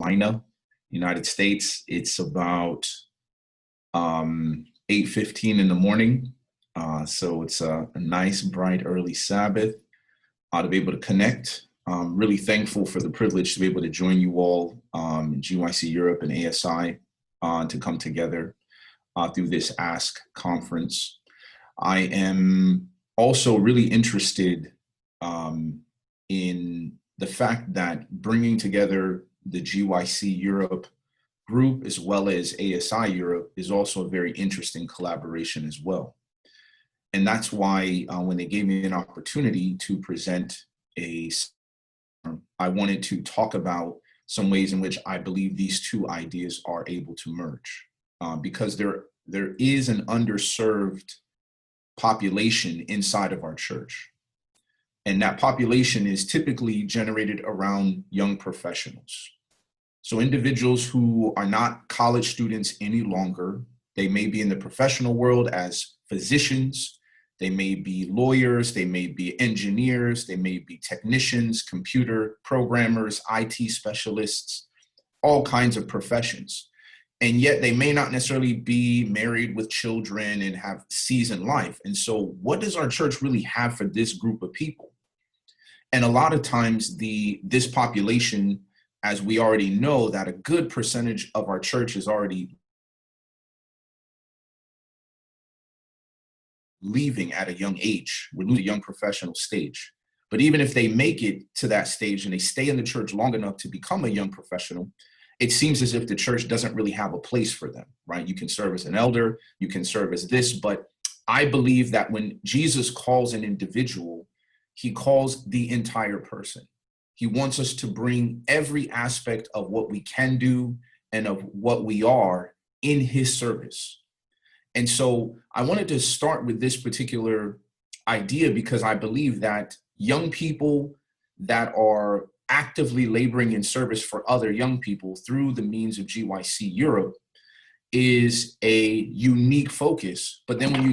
Carolina, United States. It's about 8:15 in the morning. So it's a nice, bright, early Sabbath to be able to connect. Really thankful for the privilege to be able to join you all in GYC Europe and ASI to come together through this Ask conference. I am also really interested in the fact that bringing together the GYC Europe group as well as ASI Europe is also a very interesting collaboration as well. And that's why when they gave me an opportunity to present I wanted to talk about some ways in which I believe these two ideas are able to merge, because there is an underserved population inside of our church. And that population is typically generated around young professionals. So individuals who are not college students any longer, they may be in the professional world as physicians, they may be lawyers, they may be engineers, they may be technicians, computer programmers, IT specialists, all kinds of professions. And yet they may not necessarily be married with children and have seasoned life. And so what does our church really have for this group of people? And a lot of times this population, as we already know, that a good percentage of our church is already leaving at a young age. We're losing a young professional stage. But even if they make it to that stage and they stay in the church long enough to become a young professional, it seems as if the church doesn't really have a place for them, right? You can serve as an elder, you can serve as this, but I believe that when Jesus calls an individual, he calls the entire person. He wants us to bring every aspect of what we can do and of what we are in his service. And so I wanted to start with this particular idea because I believe that young people that are actively laboring in service for other young people through the means of GYC Europe is a unique focus. But then when you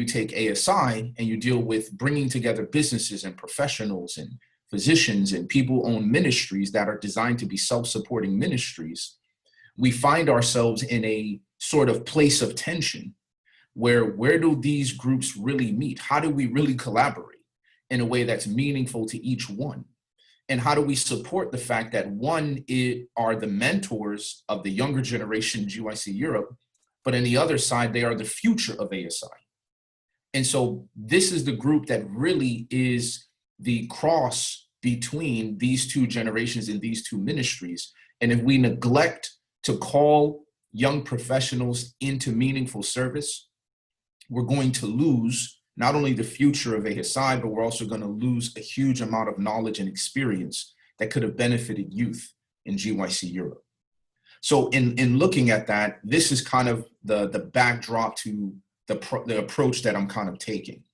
take ASI and you deal with bringing together businesses and professionals and physicians and people-owned ministries that are designed to be self-supporting ministries, we find ourselves in a sort of place of tension where do these groups really meet? How do we really collaborate in a way that's meaningful to each one? And how do we support the fact that one are the mentors of the younger generation in GYC Europe, but on the other side, they are the future of ASI. And so this is the group that really is the cross between these two generations and these two ministries. And if we neglect to call young professionals into meaningful service, we're going to lose not only the future of ASI, but we're also going to lose a huge amount of knowledge and experience that could have benefited youth in GYC Europe. So in looking at that, this is kind of the backdrop to the approach that I'm kind of taking.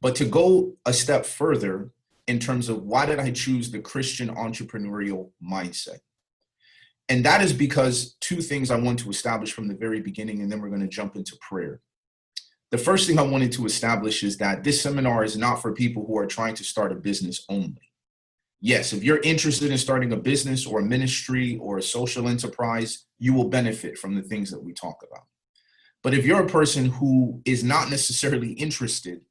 But to go a step further in terms of why did I choose the Christian entrepreneurial mindset? And that is because two things I want to establish from the very beginning, and then we're going to jump into prayer. The first thing I wanted to establish is that this seminar is not for people who are trying to start a business only. Yes, if you're interested in starting a business or a ministry or a social enterprise, you will benefit from the things that we talk about. But if you're a person who is not necessarily interested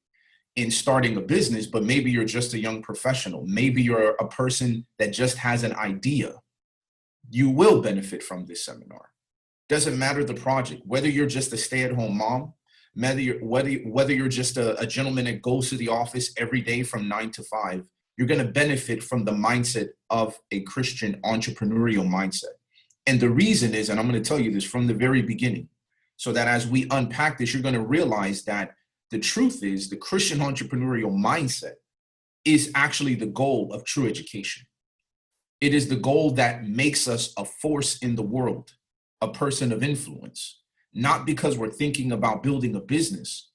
in starting a business, but maybe you're just a young professional, maybe you're a person that just has an idea, you will benefit from this seminar. Doesn't matter the project, whether you're just a stay-at-home mom, whether you're just a gentleman that goes to the office every day from 9 to 5, you're going to benefit from the mindset of a Christian entrepreneurial mindset. And the reason is, and I'm going to tell you this from the very beginning, so that as we unpack this, you're going to realize that the truth is the Christian entrepreneurial mindset is actually the goal of true education. It is the goal that makes us a force in the world, a person of influence. Not because we're thinking about building a business,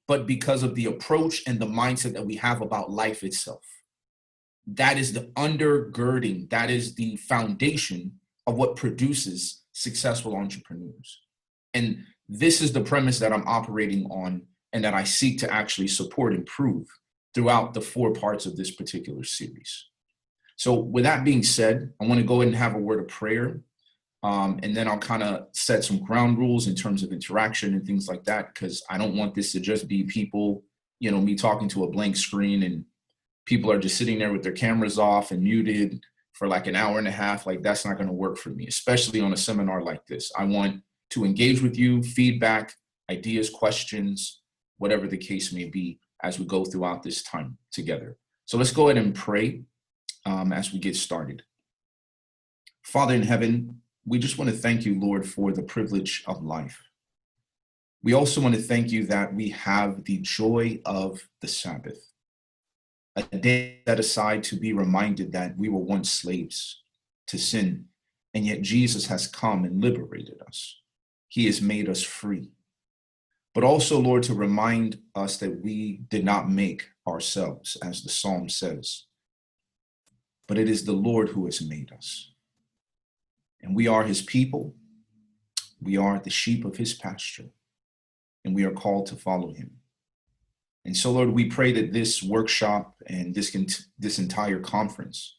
but because of the approach and the mindset that we have about life itself. That is the undergirding, that is the foundation of what produces successful entrepreneurs. And this is the premise that I'm operating on and that I seek to actually support and prove throughout the 4 parts of this particular series. So with that being said, I want to go ahead and have a word of prayer. And then I'll kind of set some ground rules in terms of interaction and things like that, because I don't want this to just be people, me talking to a blank screen and people are just sitting there with their cameras off and muted for like an hour and a half. Like, that's not going to work for me, especially on a seminar like this. I want to engage with you, feedback, ideas, questions, whatever the case may be, as we go throughout this time together. So let's go ahead and pray as we get started. Father in heaven, we just want to thank you, Lord, for the privilege of life. We also want to thank you that we have the joy of the Sabbath, a day set aside to be reminded that we were once slaves to sin, and yet Jesus has come and liberated us. He has made us free. But also, Lord, to remind us that we did not make ourselves, as the psalm says, but it is the Lord who has made us. And we are his people. We are the sheep of his pasture, and we are called to follow him. And so, Lord, we pray that this workshop and this entire conference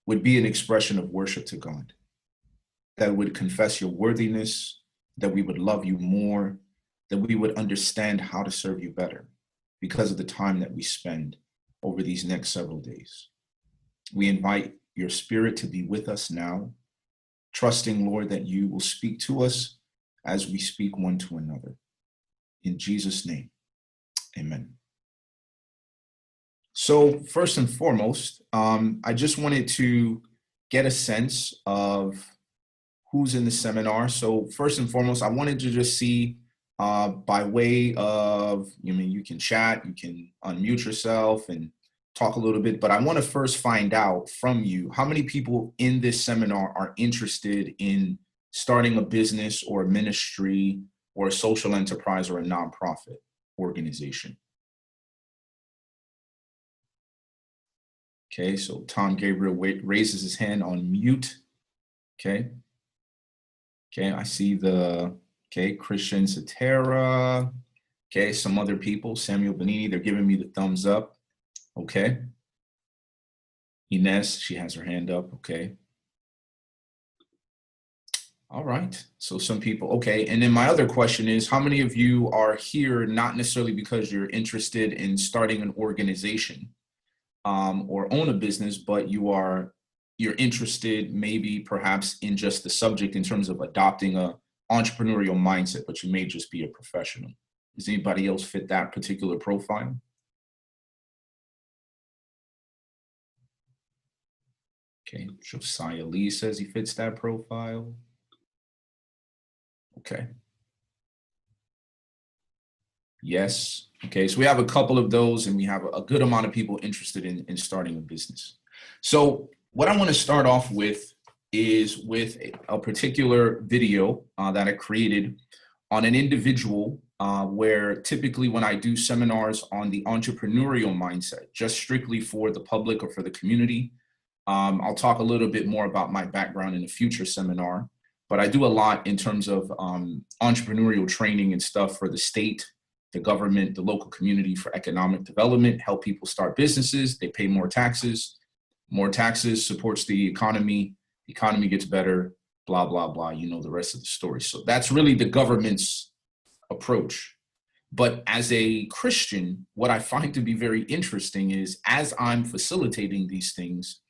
would be an expression of worship to God, that would confess your worthiness, that we would love you more, that we would understand how to serve you better because of the time that we spend over these next several days. We invite your Spirit to be with us now, trusting, Lord, that you will speak to us as we speak one to another. In Jesus' name, amen. So first and foremost, I just wanted to get a sense of who's in the seminar. So first and foremost, I wanted to just see by way of, you can chat, you can unmute yourself and talk a little bit, but I want to first find out from you, how many people in this seminar are interested in starting a business or a ministry or a social enterprise or a nonprofit organization? Okay, so Tom Gabriel raises his hand on mute. Okay, I see Christian Satera. Okay, some other people, Samuel Benini, they're giving me the thumbs up. Okay. Ines, she has her hand up. Okay. All right. So some people, okay. And then my other question is, how many of you are here not necessarily because you're interested in starting an organization or own a business, but you're interested maybe perhaps in just the subject in terms of adopting a entrepreneurial mindset, but you may just be a professional? Does anybody else fit that particular profile? Okay, Josiah Lee says he fits that profile. Okay. Yes. Okay, so we have a couple of those, and we have a good amount of people interested in starting a business. So what I want to start off with is with a particular video that I created on an individual where typically when I do seminars on the entrepreneurial mindset, just strictly for the public or for the community, I'll talk a little bit more about my background in a future seminar, but I do a lot in terms of entrepreneurial training and stuff for the state, the government, the local community, for economic development, help people start businesses. They pay more taxes. More taxes supports the economy gets better, blah, blah, blah. You know the rest of the story. So that's really the government's approach. But as a Christian, what I find to be very interesting is as I'm facilitating these things,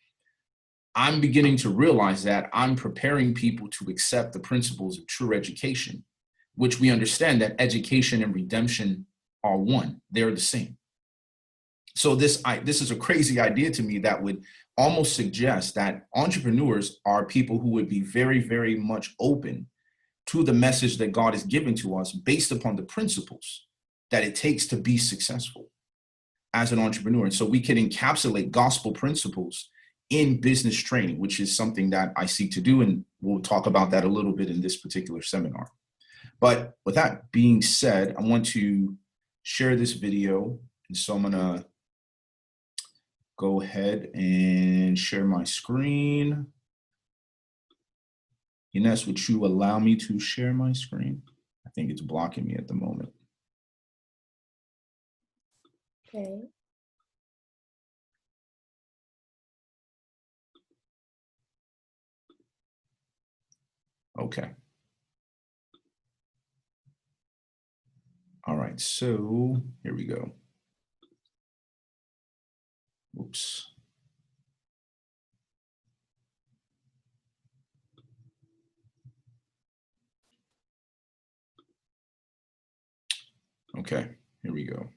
I'm beginning to realize that I'm preparing people to accept the principles of true education, which we understand that education and redemption are one. They're the same. So this is a crazy idea to me that would almost suggest that entrepreneurs are people who would be very, very much open to the message that God has given to us based upon the principles that it takes to be successful as an entrepreneur. And so we can encapsulate gospel principles in business training, which is something that I seek to do. And we'll talk about that a little bit in this particular seminar. But with that being said, I want to share this video. And so I'm going to go ahead and share my screen. Ines, would you allow me to share my screen? I think it's blocking me at the moment. Okay. Okay. All right, so here we go. Oops. Okay, here we go.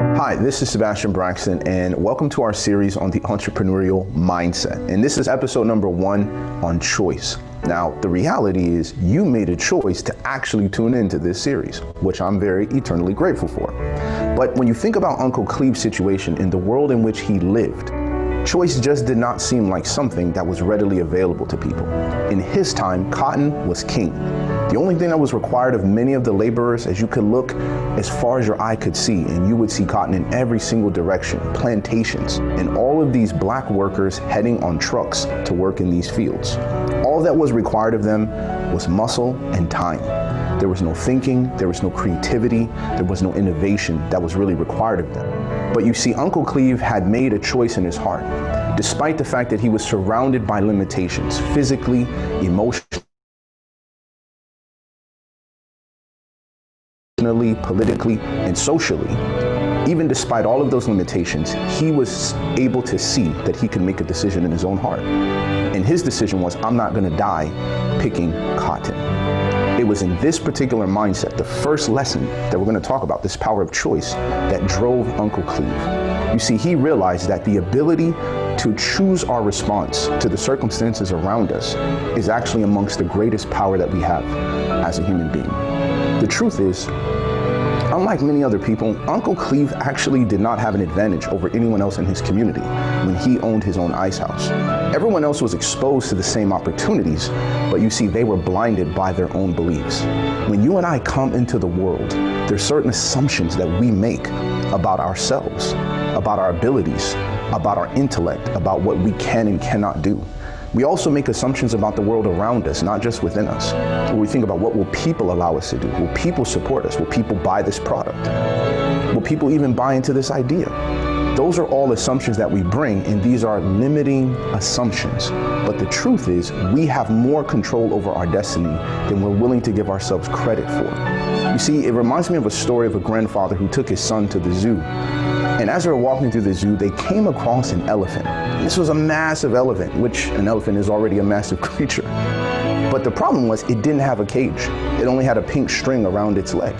Hi, this is Sebastien Braxton, and welcome to our series on the entrepreneurial mindset. And this is episode number 1 on choice. Now, the reality is you made a choice to actually tune into this series, which I'm very eternally grateful for. But when you think about Uncle Cleve's situation in the world in which he lived, choice just did not seem like something that was readily available to people. In his time, cotton was king. The only thing that was required of many of the laborers is you could look as far as your eye could see, and you would see cotton in every single direction, plantations, and all of these black workers heading on trucks to work in these fields. All that was required of them was muscle and time. There was no thinking, there was no creativity, there was no innovation that was really required of them. But you see, Uncle Cleve had made a choice in his heart, despite the fact that he was surrounded by limitations, physically, emotionally, politically, and socially. Even despite all of those limitations, he was able to see that he could make a decision in his own heart. And his decision was, I'm not going to die picking cotton. It was in this particular mindset, the first lesson that we're going to talk about, this power of choice, that drove Uncle Cleve. You see, he realized that the ability to choose our response to the circumstances around us is actually amongst the greatest power that we have as a human being. The truth is, unlike many other people, Uncle Cleve actually did not have an advantage over anyone else in his community when he owned his own ice house. Everyone else was exposed to the same opportunities, but you see, they were blinded by their own beliefs. When you and I come into the world, there's certain assumptions that we make about ourselves, about our abilities, about our intellect, about what we can and cannot do. We also make assumptions about the world around us, not just within us. We think about, what will people allow us to do? Will people support us? Will people buy this product? Will people even buy into this idea? Those are all assumptions that we bring, and these are limiting assumptions. But the truth is, we have more control over our destiny than we're willing to give ourselves credit for. You see, it reminds me of a story of a grandfather who took his son to the zoo. And as they were walking through the zoo, they came across an elephant. This was a massive elephant, which an elephant is already a massive creature. But the problem was, it didn't have a cage. It only had a pink string around its leg.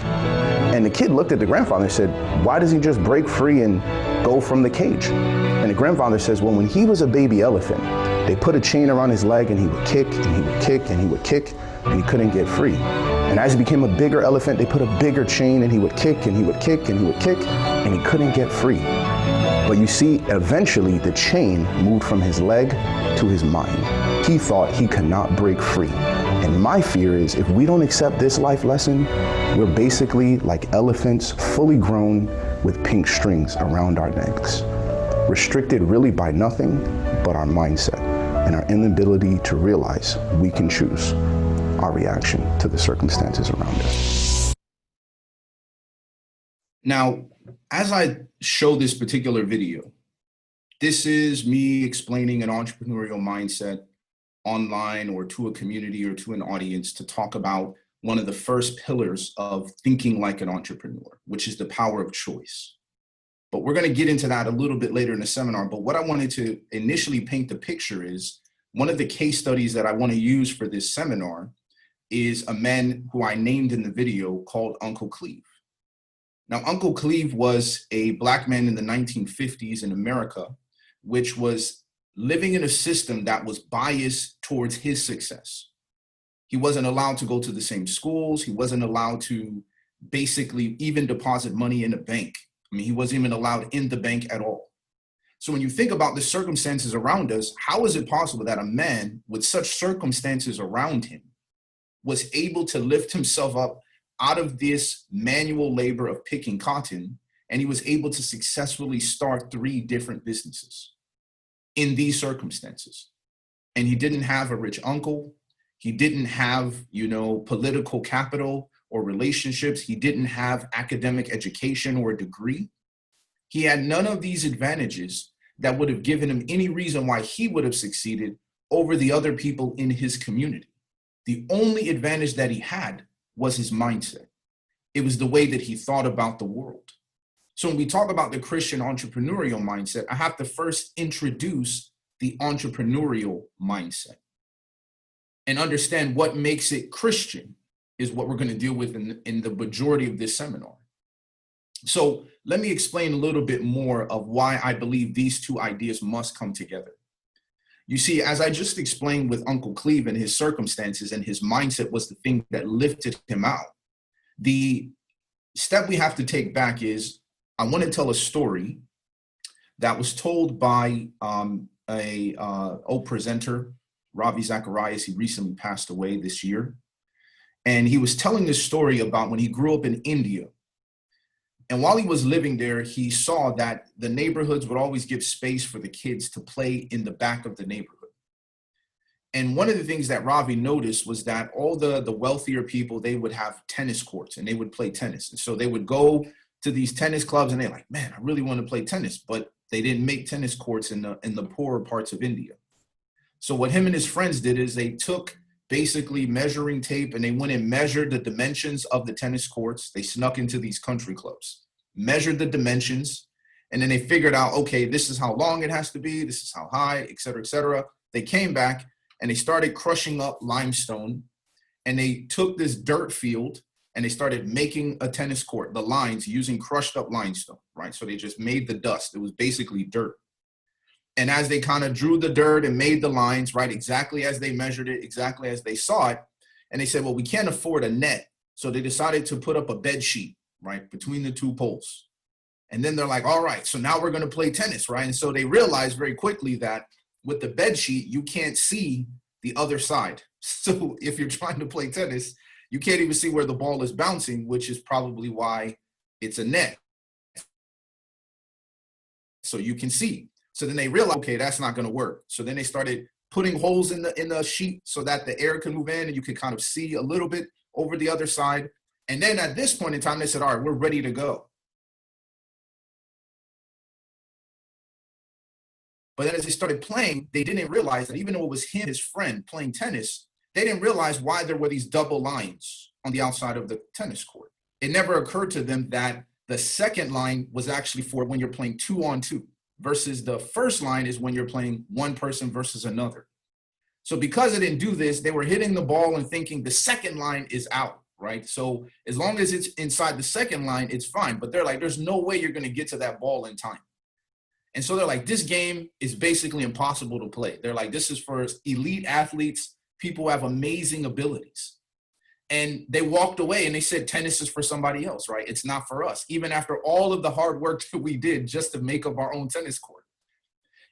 And the kid looked at the grandfather and said, why does he just break free and go from the cage? And the grandfather says, well, when he was a baby elephant, they put a chain around his leg, and he would kick, and he would kick, and he would kick, and he couldn't get free. And as he became a bigger elephant, they put a bigger chain, and he would kick, and he would kick, and he would kick, and he couldn't get free. But you see, eventually the chain moved from his leg to his mind. He thought he could not break free. And my fear is, if we don't accept this life lesson, we're basically like elephants, fully grown with pink strings around our necks, restricted really by nothing but our mindset and our inability to realize we can choose our reaction to the circumstances around us. Now, as I show this particular video, this is me explaining an entrepreneurial mindset online or to a community or to an audience to talk about one of the first pillars of thinking like an entrepreneur, which is the power of choice. But we're going to get into that a little bit later in the seminar. But what I wanted to initially paint the picture is, one of the case studies that I want to use for this seminar is a man who I named in the video called Uncle Cleve. Now, Uncle Cleve was a black man in the 1950s in America, which was living in a system that was biased towards his success. He wasn't allowed to go to the same schools. He wasn't allowed to basically even deposit money in a bank. I mean, he wasn't even allowed in the bank at all. So when you think about the circumstances around us, how is it possible that a man with such circumstances around him was able to lift himself up out of this manual labor of picking cotton, and he was able to successfully start 3 different businesses in these circumstances? And he didn't have a rich uncle. He didn't have, political capital or relationships. He didn't have academic education or a degree. He had none of these advantages that would have given him any reason why he would have succeeded over the other people in his community. The only advantage that he had was his mindset. It was the way that he thought about the world. So when we talk about the Christian entrepreneurial mindset, I have to first introduce the entrepreneurial mindset and understand what makes it Christian is what we're going to deal with in the majority of this seminar. So let me explain a little bit more of why I believe these two ideas must come together. You see, as I just explained with Uncle Cleve and his circumstances, and his mindset was the thing that lifted him out. The step we have to take back is, I want to tell a story that was told by a old presenter, Ravi Zacharias. He recently passed away this year. And he was telling this story about when he grew up in India. And while he was living there, he saw that the neighborhoods would always give space for the kids to play in the back of the neighborhood. And one of the things that Ravi noticed was that all the wealthier people, they would have tennis courts and they would play tennis. And so they would go to these tennis clubs and they're like, man, I really want to play tennis, but they didn't make tennis courts in the poorer parts of India. So what him and his friends did is they took basically measuring tape and they went and measured the dimensions of the tennis courts. They snuck into these country clubs, measured the dimensions, and then they figured out, okay, this is how long it has to be, this is how high, et cetera, et cetera. They came back and they started crushing up limestone, and they took this dirt field and they started making a tennis court, the lines, using crushed up limestone, right? So they just made the dust. It was basically dirt. And as they kind of drew the dirt and made the lines, right, exactly as they measured it, exactly as they saw it, and they said, well, we can't afford a net. So they decided to put up a bed sheet, right, between the two poles. And then they're like, all right, so now we're going to play tennis, right? And so they realized very quickly that with the bed sheet, you can't see the other side. So if you're trying to play tennis, you can't even see where the ball is bouncing, which is probably why it's a net. So you can see. So then they realized, okay, that's not going to work. So then they started putting holes in the sheet so that the air can move in and you can kind of see a little bit over the other side. And then at this point in time, they said, all right, we're ready to go. But then as they started playing, they didn't realize that even though it was him, his friend, playing tennis, they didn't realize why there were these double lines on the outside of the tennis court. It never occurred to them that the second line was actually for when you're playing 2-on-2. Versus the first line is when you're playing one person versus another. So because they didn't do this, they were hitting the ball and thinking the second line is out, right? So as long as it's inside the second line, it's fine. But they're like, there's no way you're going to get to that ball in time. And so they're like, this game is basically impossible to play. They're like, this is for elite athletes, people who have amazing abilities. And they walked away and they said, tennis is for somebody else, right? It's not for us, even after all of the hard work that we did just to make up our own tennis court.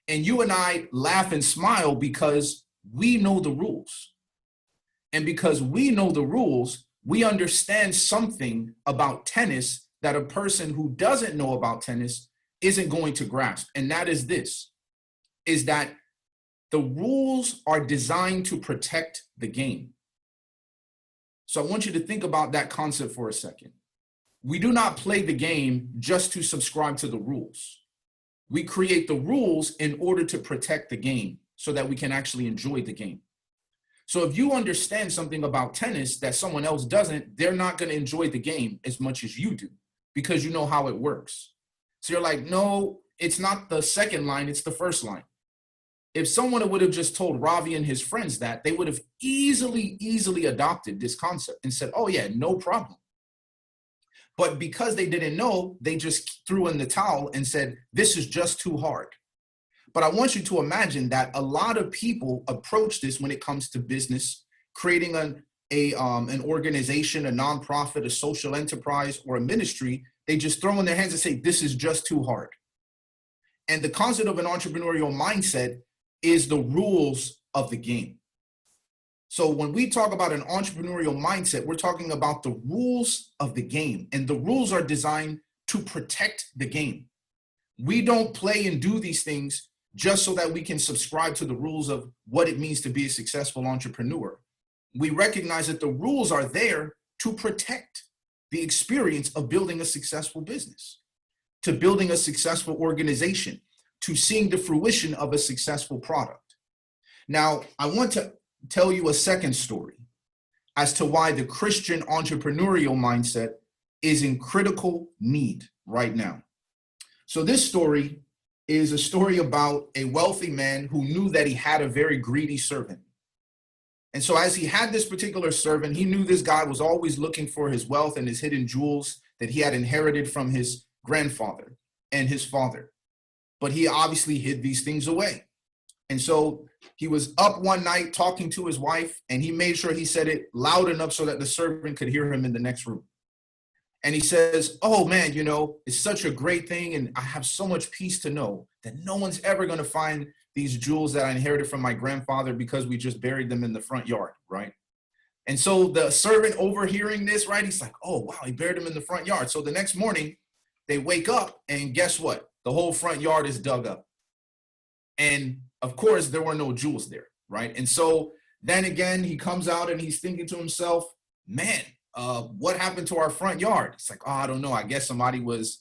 And you and I laugh and smile because we know the rules. And because we know the rules, we understand something about tennis that a person who doesn't know about tennis isn't going to grasp. And that is this, is that the rules are designed to protect the game. So I want you to think about that concept for a second. We do not play the game just to subscribe to the rules. We create the rules in order to protect the game so that we can actually enjoy the game. So if you understand something about tennis that someone else doesn't, they're not going to enjoy the game as much as you do because you know how it works. So you're like, no, it's not the second line, it's the first line. If someone would have just told Ravi and his friends that, they would have easily adopted this concept and said, oh yeah, no problem. But because they didn't know, they just threw in the towel and said, this is just too hard. But I want you to imagine that a lot of people approach this when it comes to business, creating an organization, a nonprofit, a social enterprise, or a ministry. They just throw in their hands and say, this is just too hard. And the concept of an entrepreneurial mindset is the rules of the game. So when we talk about an entrepreneurial mindset, we're talking about the rules of the game, and the rules are designed to protect the game. We don't play and do these things just so that we can subscribe to the rules of what it means to be a successful entrepreneur. We recognize that the rules are there to protect the experience of building a successful business, to building a successful organization, to seeing the fruition of a successful product. Now, I want to tell you a second story as to why the Christian entrepreneurial mindset is in critical need right now. So this story is a story about a wealthy man who knew that he had a very greedy servant. And so as he had this particular servant, he knew this guy was always looking for his wealth and his hidden jewels that he had inherited from his grandfather and his father. But he obviously hid these things away. And so he was up one night talking to his wife, and he made sure he said it loud enough so that the servant could hear him in the next room. And he says, oh man, you know, it's such a great thing. And I have so much peace to know that no one's ever going to find these jewels that I inherited from my grandfather because we just buried them in the front yard, right? And so the servant overhearing this, right, he's like, oh, wow, he buried them in the front yard. So the next morning they wake up and guess what? The whole front yard is dug up. And of course, there were no jewels there, right? And so then again, he comes out and he's thinking to himself, man, what happened to our front yard? It's like, oh, I don't know. I guess somebody was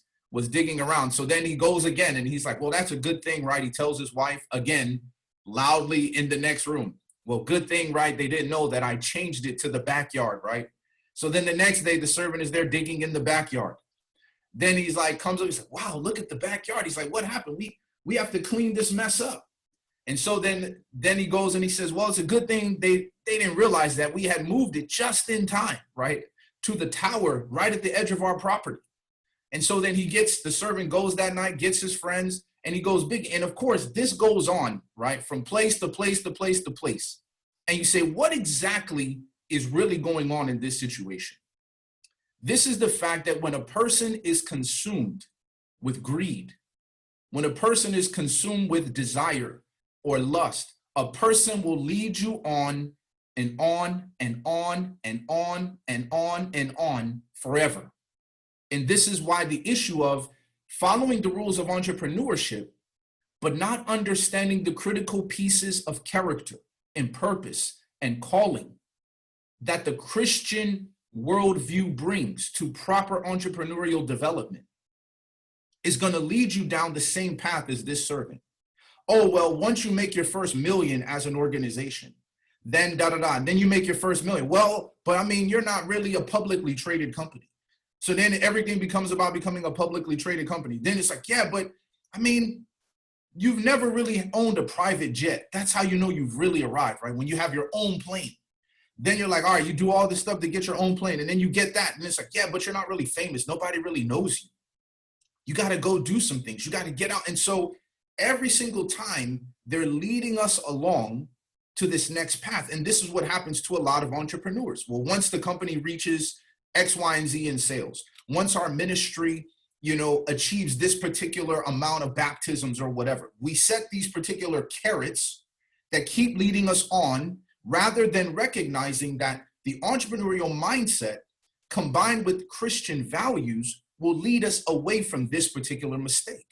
digging around. So then he goes again and he's like, well, that's a good thing, right? He tells his wife again, loudly in the next room. Well, good thing, right? They didn't know that I changed it to the backyard, right? So then the next day, the servant is there digging in the backyard. Then he's like, comes up, he's like, wow, look at the backyard. He's like, what happened? We have to clean this mess up. And so then he goes and he says, well, it's a good thing they didn't realize that we had moved it just in time, right, to the tower right at the edge of our property. And so then the servant goes that night, gets his friends, and he goes big. And of course, this goes on, right, from place to place to place to place. And you say, what exactly is really going on in this situation? This is the fact that when a person is consumed with greed, when a person is consumed with desire or lust, a person will lead you on and on and on and on and on and on forever. And this is why the issue of following the rules of entrepreneurship, but not understanding the critical pieces of character and purpose and calling that the Christian worldview brings to proper entrepreneurial development is going to lead you down the same path as this servant. Oh, well, once you make your first million as an organization, then then you make your first million. Well, but I mean, you're not really a publicly traded company. So then everything becomes about becoming a publicly traded company. Then it's like, yeah, but I mean, you've never really owned a private jet. That's how you know you've really arrived, right? When you have your own plane. Then you're like, all right, you do all this stuff to get your own plane. And then you get that. And it's like, yeah, but you're not really famous. Nobody really knows you. You got to go do some things. You got to get out. And so every single time they're leading us along to this next path. And this is what happens to a lot of entrepreneurs. Well, once the company reaches X, Y, and Z in sales, once our ministry, achieves this particular amount of baptisms or whatever, we set these particular carrots that keep leading us on, rather than recognizing that the entrepreneurial mindset combined with Christian values will lead us away from this particular mistake.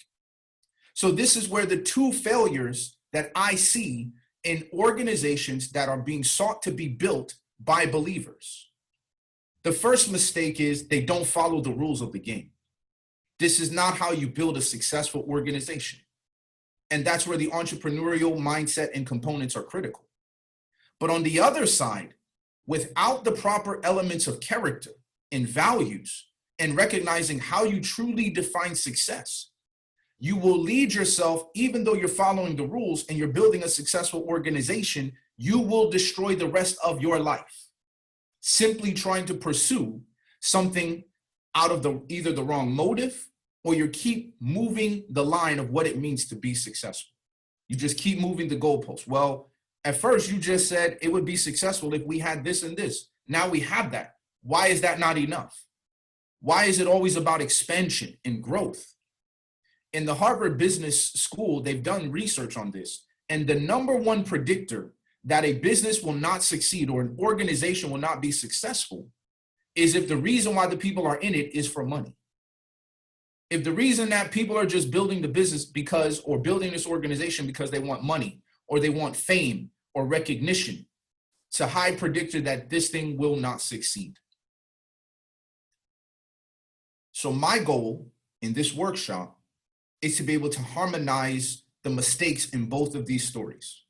So this is where the two failures that I see in organizations that are being sought to be built by believers. The first mistake is they don't follow the rules of the game. This is not how you build a successful organization. And that's where the entrepreneurial mindset and components are critical. But on the other side, without the proper elements of character and values and recognizing how you truly define success, you will lead yourself, even though you're following the rules and you're building a successful organization, you will destroy the rest of your life simply trying to pursue something out of either the wrong motive, or you keep moving the line of what it means to be successful. You just keep moving the goalposts. Well, at first you just said it would be successful if we had this and this. Now we have that. Why is that not enough? Why is it always about expansion and growth? In the Harvard Business School, they've done research on this. And the number one predictor that a business will not succeed or an organization will not be successful is if the reason why the people are in it is for money. If the reason that people are just building the business or building this organization because they want money or they want fame or recognition, it's a high predictor that this thing will not succeed. So my goal in this workshop is to be able to harmonize the mistakes in both of these stories.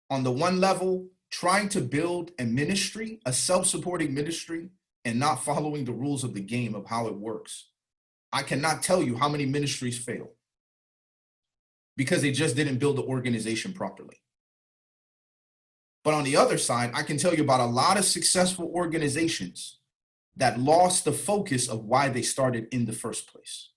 On the one level, trying to build a ministry, a self-supporting ministry, and not following the rules of the game of how it works. I cannot tell you how many ministries fail because they just didn't build the organization properly. But on the other side, I can tell you about a lot of successful organizations that lost the focus of why they started in the first place.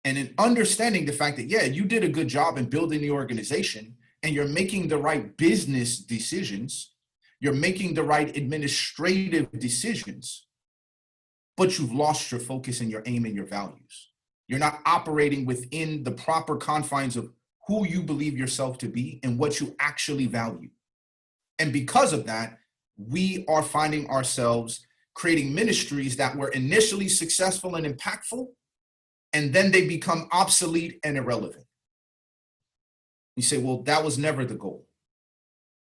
And in understanding the fact that, yeah, you did a good job in building the organization and you're making the right business decisions, you're making the right administrative decisions, but you've lost your focus and your aim and your values. You're not operating within the proper confines of who you believe yourself to be and what you actually value. And because of that, we are finding ourselves creating ministries that were initially successful and impactful, and then they become obsolete and irrelevant. You say, well, that was never the goal.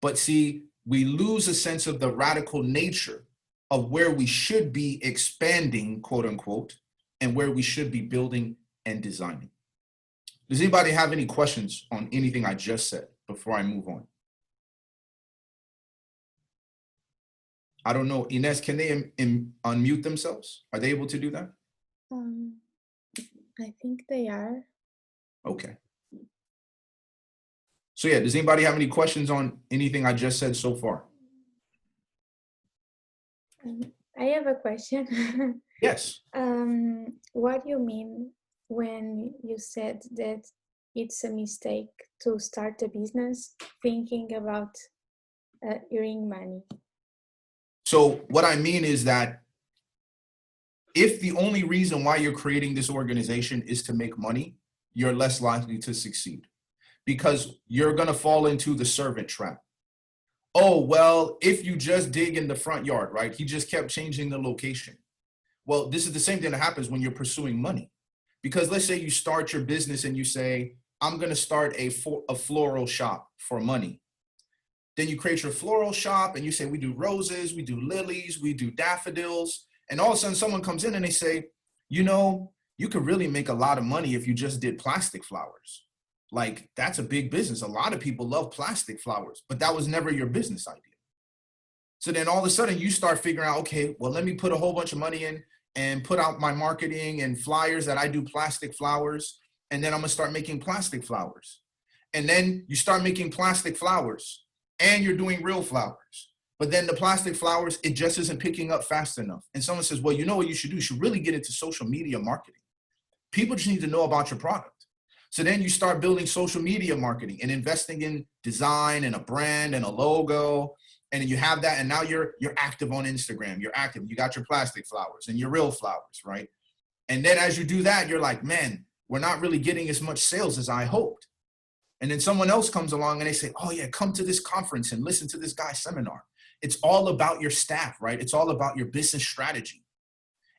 But see, we lose a sense of the radical nature of where we should be expanding, quote unquote, and where we should be building and designing. Does anybody have any questions on anything I just said before I move on? I don't know. Inez, can they unmute themselves? Are they able to do that? I think they are. Okay. So yeah, does anybody have any questions on anything I just said so far? I have a question. Yes. What do you mean when you said that it's a mistake to start a business thinking about earning money? So what I mean is that if the only reason why you're creating this organization is to make money, you're less likely to succeed because you're going to fall into the servant trap. Oh, well, if you just dig in the front yard, right? He just kept changing the location. Well, this is the same thing that happens when you're pursuing money. Because let's say you start your business and you say, I'm going to start a floral shop for money. Then you create your floral shop and you say, we do roses, we do lilies, we do daffodils. And all of a sudden someone comes in and they say, you know, you could really make a lot of money if you just did plastic flowers. Like, that's a big business. A lot of people love plastic flowers, but that was never your business idea. So then all of a sudden you start figuring out, okay, well, let me put a whole bunch of money in and put out my marketing and flyers that I do plastic flowers. And then I'm gonna start making plastic flowers. And then you start making plastic flowers and you're doing real flowers. But then the plastic flowers, it just isn't picking up fast enough. And someone says, well, you know what you should do? You should really get into social media marketing. People just need to know about your product. So then you start building social media marketing and investing in design and a brand and a logo. And you have that. And now you're active on Instagram. You're active. You got your plastic flowers and your real flowers, right? And then as you do that, you're like, man, we're not really getting as much sales as I hoped. And then someone else comes along and they say, oh yeah, come to this conference and listen to this guy's seminar. It's all about your staff, right? It's all about your business strategy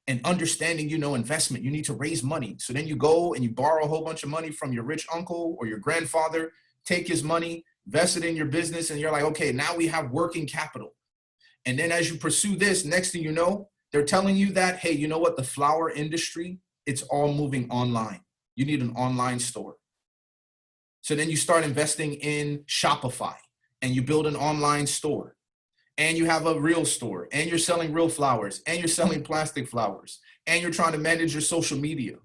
and understanding, you know, investment. You need to raise money. So then you go and you borrow a whole bunch of money from your rich uncle or your grandfather, take his money, invest it in your business. And you're like, okay, now we have working capital. And then as you pursue this, next thing you know, they're telling you that, hey, you know what? The flower industry, it's all moving online. You need an online store. So then you start investing in Shopify and you build an online store. And you have a real store and you're selling real flowers and you're selling plastic flowers and you're trying to manage your social media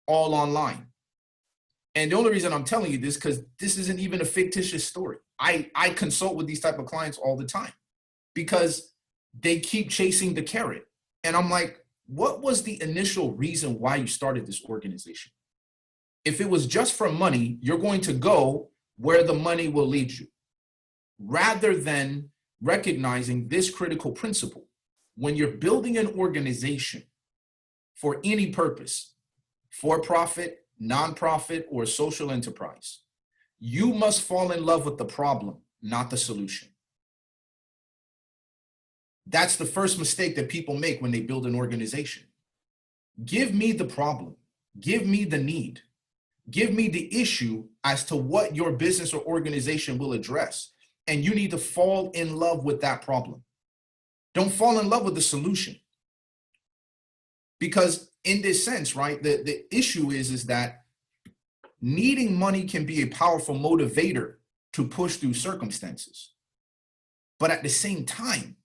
all online. And the only reason I'm telling you this, because this isn't even a fictitious story. I consult with these type of clients all the time because they keep chasing the carrot. And I'm like, what was the initial reason why you started this organization? If it was just for money, you're going to go where the money will lead you rather than recognizing this critical principle. When you're building an organization for any purpose, for profit, nonprofit, or social enterprise, you must fall in love with the problem, not the solution. That's the first mistake that people make when they build an organization. Give me the problem, give me the need, give me the issue as to what your business or organization will address. And you need to fall in love with that problem. Don't fall in love with the solution. Because in this sense, right, the issue is that needing money can be a powerful motivator to push through circumstances. But at the same time,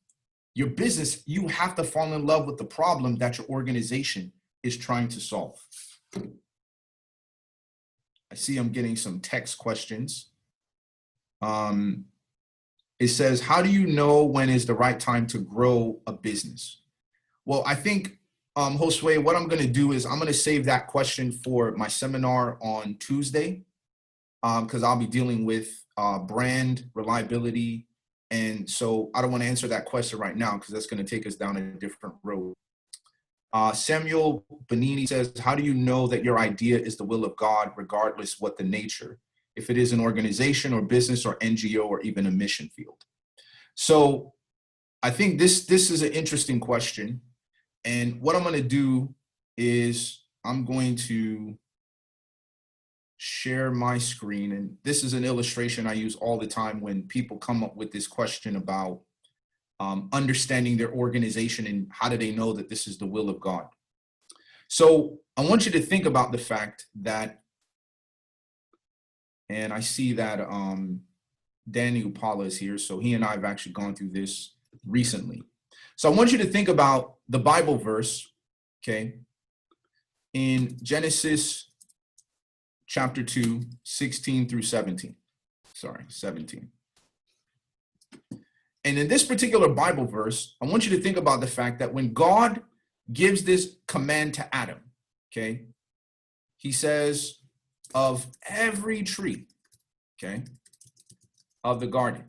your business, you have to fall in love with the problem that your organization is trying to solve. I see I'm getting some text questions. It says, how do you know when is the right time to grow a business? Well, I think, Josue, what I'm going to do is I'm going to save that question for my seminar on Tuesday, because I'll be dealing with brand reliability. And so I don't want to answer that question right now because that's going to take us down a different road. Samuel Benini says, how do you know that your idea is the will of God, regardless what the nature, if it is an organization or business or NGO or even a mission field? So I think this is an interesting question. And what I'm going to do is I'm going to share my screen. And this is an illustration I use all the time when people come up with this question about understanding their organization and how do they know that this is the will of God. So I want you to think about the fact that, and I see that Danny Upala is here, so he and I have actually gone through this recently. So I want you to think about the Bible verse, okay, in Genesis chapter 2, 16 through 17. Sorry, 17. And in this particular Bible verse, I want you to think about the fact that when God gives this command to Adam, okay, he says, of every tree, okay, of the garden,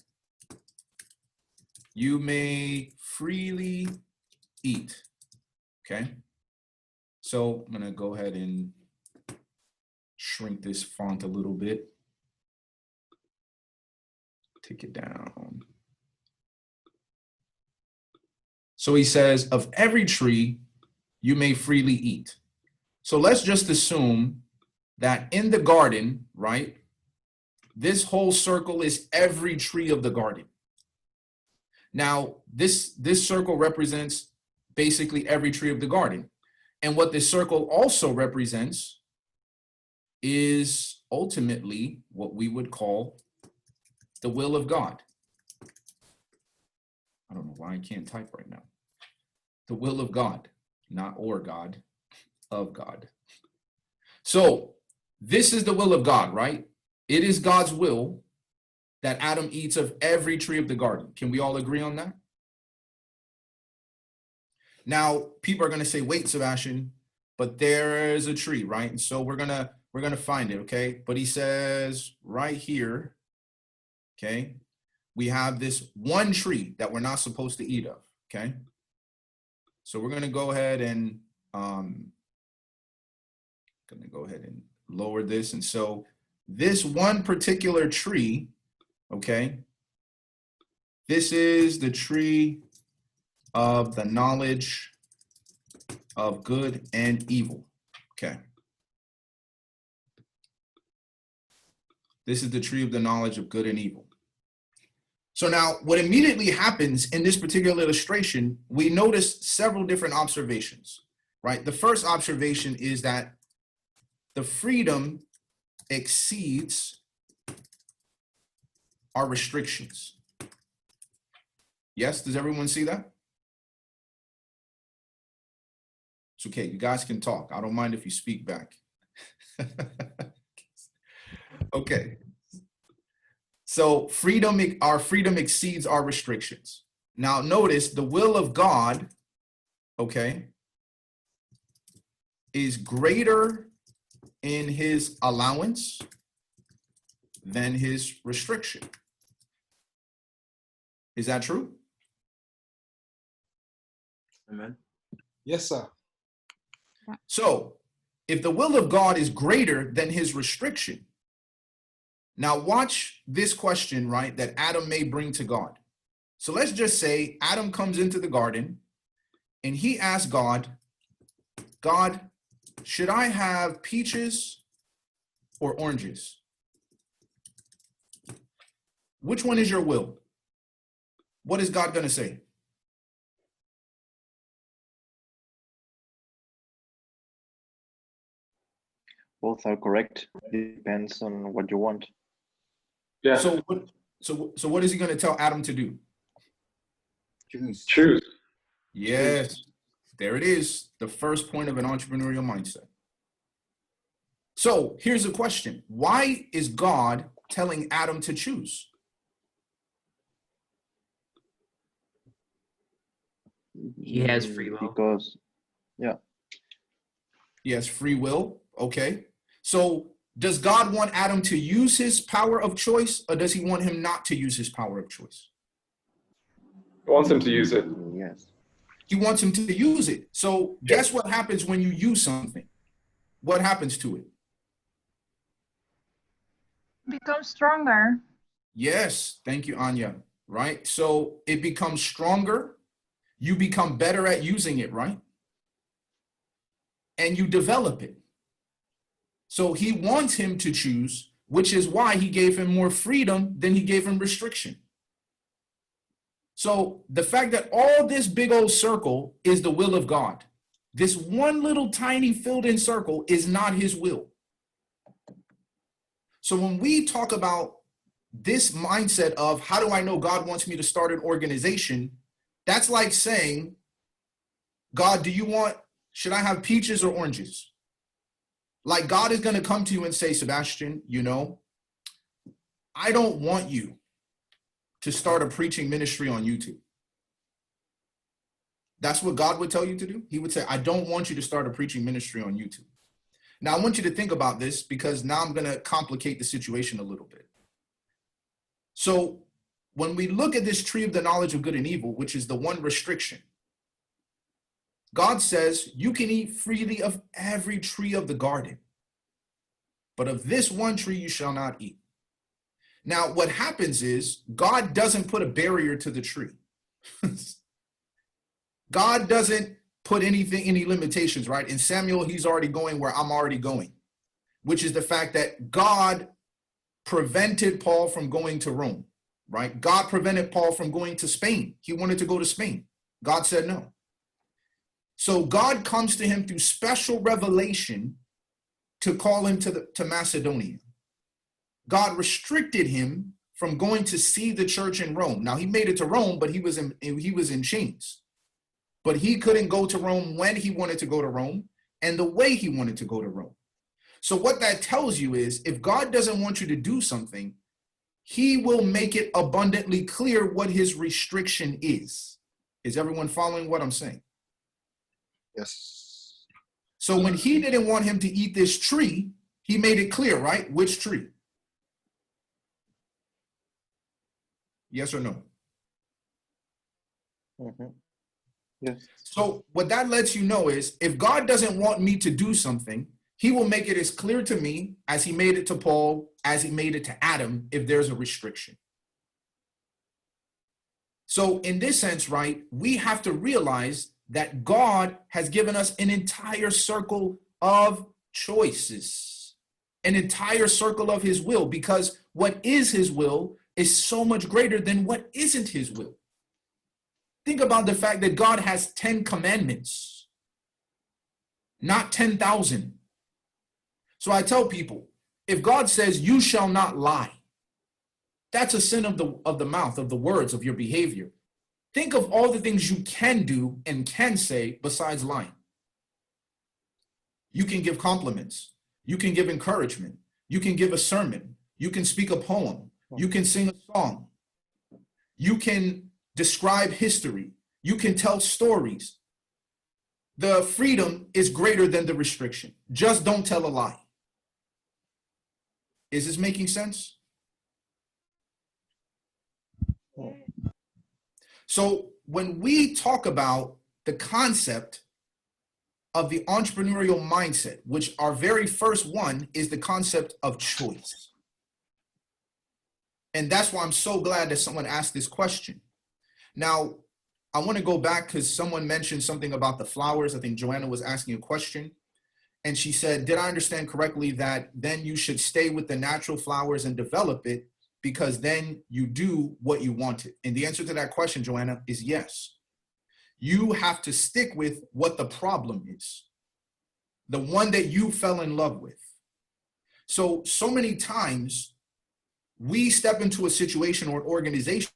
you may freely eat, okay? So I'm gonna go ahead and shrink this font a little bit. Take it down. So he says, of every tree you may freely eat. So let's just assume that in the garden, right, this whole circle is every tree of the garden. Now, this circle represents basically every tree of the garden. And what this circle also represents is ultimately what we would call the will of God. I don't know why I can't type right now. The will of God, not or God, of God. So this is the will of God, right? It is God's will that Adam eats of every tree of the garden. Can we all agree on that? Now, people are going to say, wait, Sebastien, but there is a tree, right? And so we're going to find it, okay? But he says right here, okay, we have this one tree that we're not supposed to eat of, okay? So we're going to go ahead and lower this. And so this one particular tree, okay, this is the tree of the knowledge of good and evil, okay? This is the tree of the knowledge of good and evil. So now what immediately happens in this particular illustration, we notice several different observations, right? The first observation is that the freedom exceeds our restrictions. Yes, does everyone see that? It's okay, you guys can talk. I don't mind if you speak back. Okay. So our freedom exceeds our restrictions. Now notice the will of God, okay, is greater in his allowance than his restriction. Is that true? Amen. Yes, sir. So if the will of God is greater than his restriction, now watch this question, right, that Adam may bring to God. So let's just say Adam comes into the garden and he asks God, God, should I have peaches or oranges? Which one is your will? What is God going to say? Both are correct. Depends on what you want. Yeah. So what is he going to tell Adam to do? Choose. Yes, there it is. The first point of an entrepreneurial mindset. So here's a question. Why is God telling Adam to choose? He has free will. Because, yeah. He has free will. Okay. So does God want Adam to use his power of choice, or does he want him not to use his power of choice? He wants him to use it. Yes. He wants him to use it. So guess what happens when you use something? What happens to it? Become stronger. Yes. Thank you, Anya. Right. So it becomes stronger. You become better at using it, right? And you develop it. So he wants him to choose, which is why he gave him more freedom than he gave him restriction. So the fact that all this big old circle is the will of God, this one little tiny filled in circle is not his will. So when we talk about this mindset of how do I know God wants me to start an organization, that's like saying, God, should I have peaches or oranges? Like God is going to come to you and say, Sebastien, I don't want you to start a preaching ministry on YouTube. That's what God would tell you to do. He would say, I don't want you to start a preaching ministry on YouTube. Now, I want you to think about this because now I'm going to complicate the situation a little bit. So when we look at this tree of the knowledge of good and evil, which is the one restriction, God says you can eat freely of every tree of the garden, but of this one tree you shall not eat. Now, what happens is God doesn't put a barrier to the tree. God doesn't put any limitations, right? In Samuel, he's already going where I'm already going, which is the fact that God prevented Paul from going to Rome, right? God prevented Paul from going to Spain. He wanted to go to Spain. God said no. So God comes to him through special revelation to call him to Macedonia. God restricted him from going to see the church in Rome. Now he made it to Rome, but he was in chains. But he couldn't go to Rome when he wanted to go to Rome and the way he wanted to go to Rome. So what that tells you is if God doesn't want you to do something, he will make it abundantly clear what his restriction is. Is everyone following what I'm saying? Yes. So when he didn't want him to eat this tree, he made it clear, right? Which tree? Yes or no? Mm-hmm. Yes. So what that lets you know is if God doesn't want me to do something, he will make it as clear to me as he made it to Paul, as he made it to Adam, if there's a restriction. So in this sense, right, we have to realize that God has given us an entire circle of choices, an entire circle of his will, because what is his will is so much greater than what isn't his will. Think about the fact that God has 10 commandments, not 10,000. So I tell people, if God says you shall not lie, that's a sin of the mouth, of the words, of your behavior. Think of all the things you can do and can say besides lying. You can give compliments. You can give encouragement. You can give a sermon. You can speak a poem. You can sing a song. You can describe history. You can tell stories. The freedom is greater than the restriction. Just don't tell a lie. Is this making sense? So when we talk about the concept of the entrepreneurial mindset, which our very first one is the concept of choice. And that's why I'm so glad that someone asked this question. Now, I want to go back because someone mentioned something about the flowers. I think Joanna was asking a question. And she said, did I understand correctly that then you should stay with the natural flowers and develop it because then you do what you wanted? And the answer to that question, Joanna, is yes. You have to stick with what the problem is, the one that you fell in love with. So many times we step into a situation or organization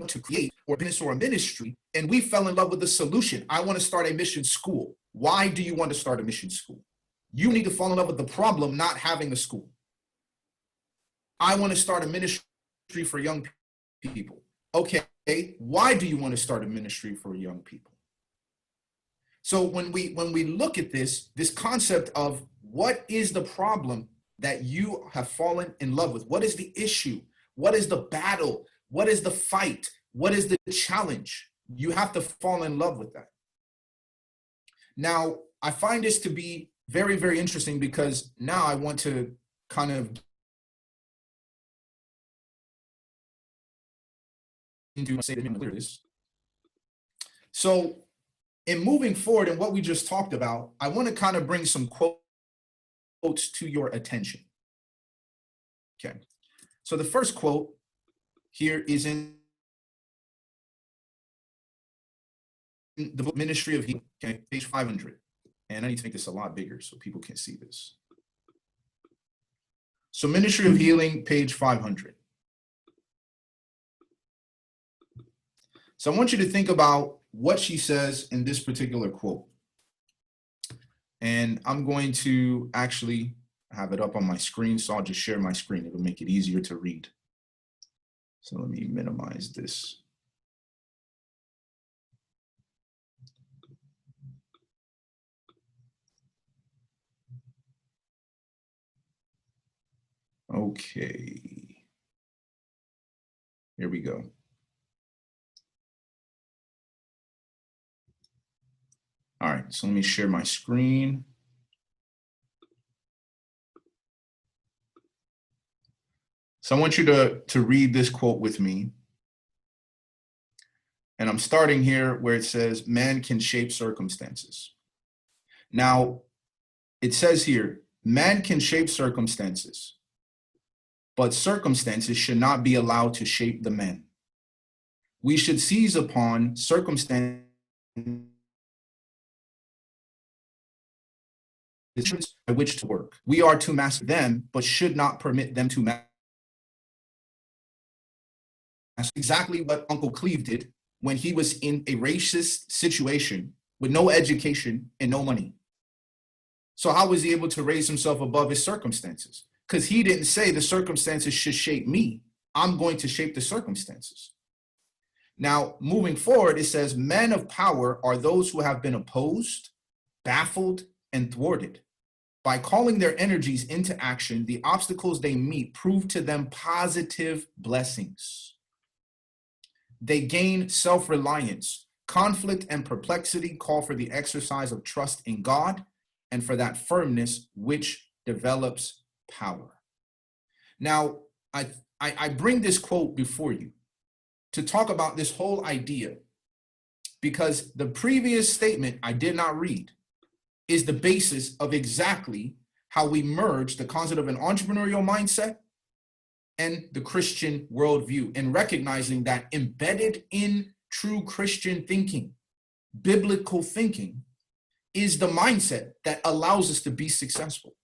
to create or business or a ministry, and we fell in love with the solution. I want to start a mission school. Why do you want to start a mission school? You need to fall in love with the problem, not having a school. I want to start a ministry for young people. Okay, why do you want to start a ministry for young people? So when we look at this concept of what is the problem that you have fallen in love with? What is the issue? What is the battle? What is the fight? What is the challenge? You have to fall in love with that. Now, I find this to be very, very interesting because now I want to kind of say this. So in moving forward and what we just talked about, I want to kind of bring some quotes to your attention. Okay. So the first quote here is in the book Ministry of Healing, okay, page 500. And I need to make this a lot bigger so people can see this. So Ministry of Healing, page 500. So I want you to think about what she says in this particular quote. And I'm going to actually have it up on my screen, so I'll just share my screen. It'll make it easier to read. So let me minimize this. Okay. Here we go. All right, so let me share my screen. So I want you to read this quote with me. And I'm starting here where it says, man can shape circumstances. Now, it says here, man can shape circumstances, but circumstances should not be allowed to shape the man. We should seize upon circumstances by which to work. We are to master them, but should not permit them to master. That's exactly what Uncle Cleve did when he was in a racist situation with no education and no money. So how was he able to raise himself above his circumstances? Because he didn't say the circumstances should shape me. I'm going to shape the circumstances. Now, moving forward, it says, men of power are those who have been opposed, baffled, and thwarted. By calling their energies into action, the obstacles they meet prove to them positive blessings. They gain self-reliance. Conflict and perplexity call for the exercise of trust in God and for that firmness which develops power. Now, I bring this quote before you to talk about this whole idea because the previous statement I did not read is the basis of exactly how we merge the concept of an entrepreneurial mindset and the Christian worldview, and recognizing that embedded in true Christian thinking, biblical thinking, is the mindset that allows us to be successful.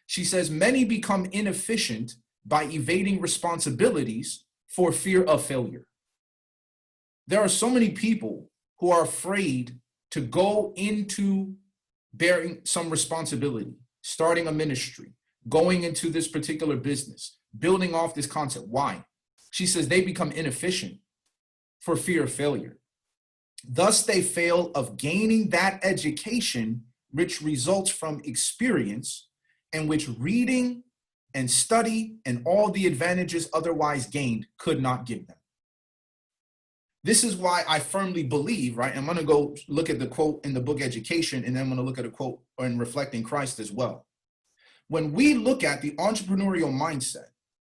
She says, many become inefficient by evading responsibilities for fear of failure. There are so many people who are afraid to go into bearing some responsibility, starting a ministry, going into this particular business, building off this concept. Why? She says they become inefficient for fear of failure. Thus, they fail of gaining that education which results from experience and which reading and study and all the advantages otherwise gained could not give them. This is why I firmly believe, right? I'm going to go look at the quote in the book Education, and then I'm going to look at a quote in Reflecting Christ as well. When we look at the entrepreneurial mindset,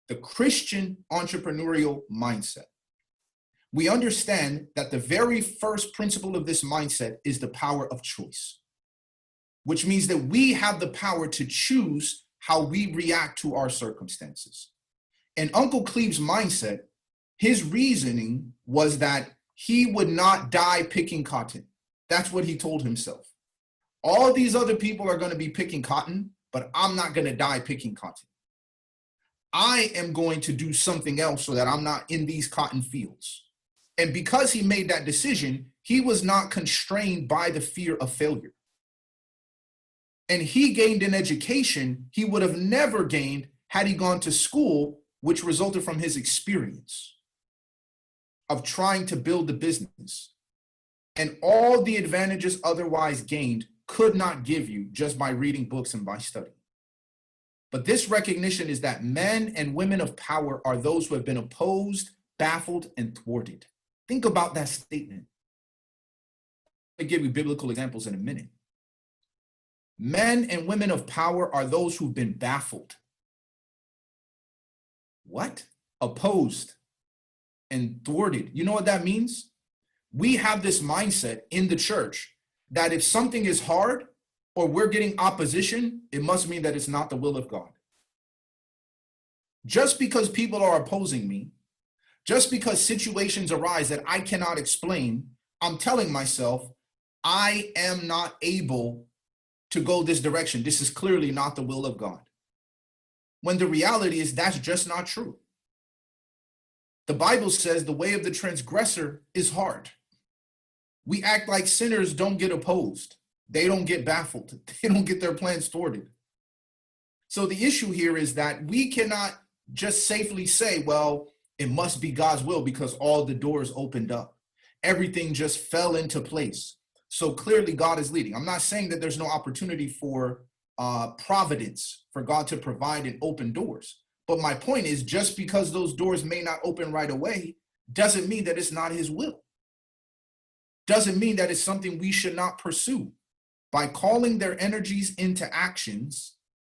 the Christian entrepreneurial mindset, we understand that the very first principle of this mindset is the power of choice, which means that we have the power to choose how we react to our circumstances. And Uncle Cleve's mindset, his reasoning was that he would not die picking cotton. That's what he told himself. All these other people are going to be picking cotton, but I'm not going to die picking cotton. I am going to do something else so that I'm not in these cotton fields. And because he made that decision, he was not constrained by the fear of failure. And he gained an education he would have never gained had he gone to school, which resulted from his experience of trying to build a business. And all the advantages otherwise gained could not give you just by reading books and by study. But this recognition is that men and women of power are those who have been opposed, baffled, and thwarted. Think about that statement. I'll give you biblical examples in a minute. Men and women of power are those who've been baffled. What? Opposed and thwarted. You know what that means? We have this mindset in the church that if something is hard or we're getting opposition, it must mean that it's not the will of God. Just because people are opposing me, just because situations arise that I cannot explain, I'm telling myself, I am not able to go this direction. This is clearly not the will of God. When the reality is that's just not true. The Bible says the way of the transgressor is hard. We act like sinners don't get opposed. They don't get baffled. They don't get their plans thwarted. So the issue here is that we cannot just safely say, well, it must be God's will because all the doors opened up. Everything just fell into place. So clearly God is leading. I'm not saying that there's no opportunity for providence, for God to provide and open doors. But my point is, just because those doors may not open right away, doesn't mean that it's not his will. Doesn't mean that it's something we should not pursue. By calling their energies into action,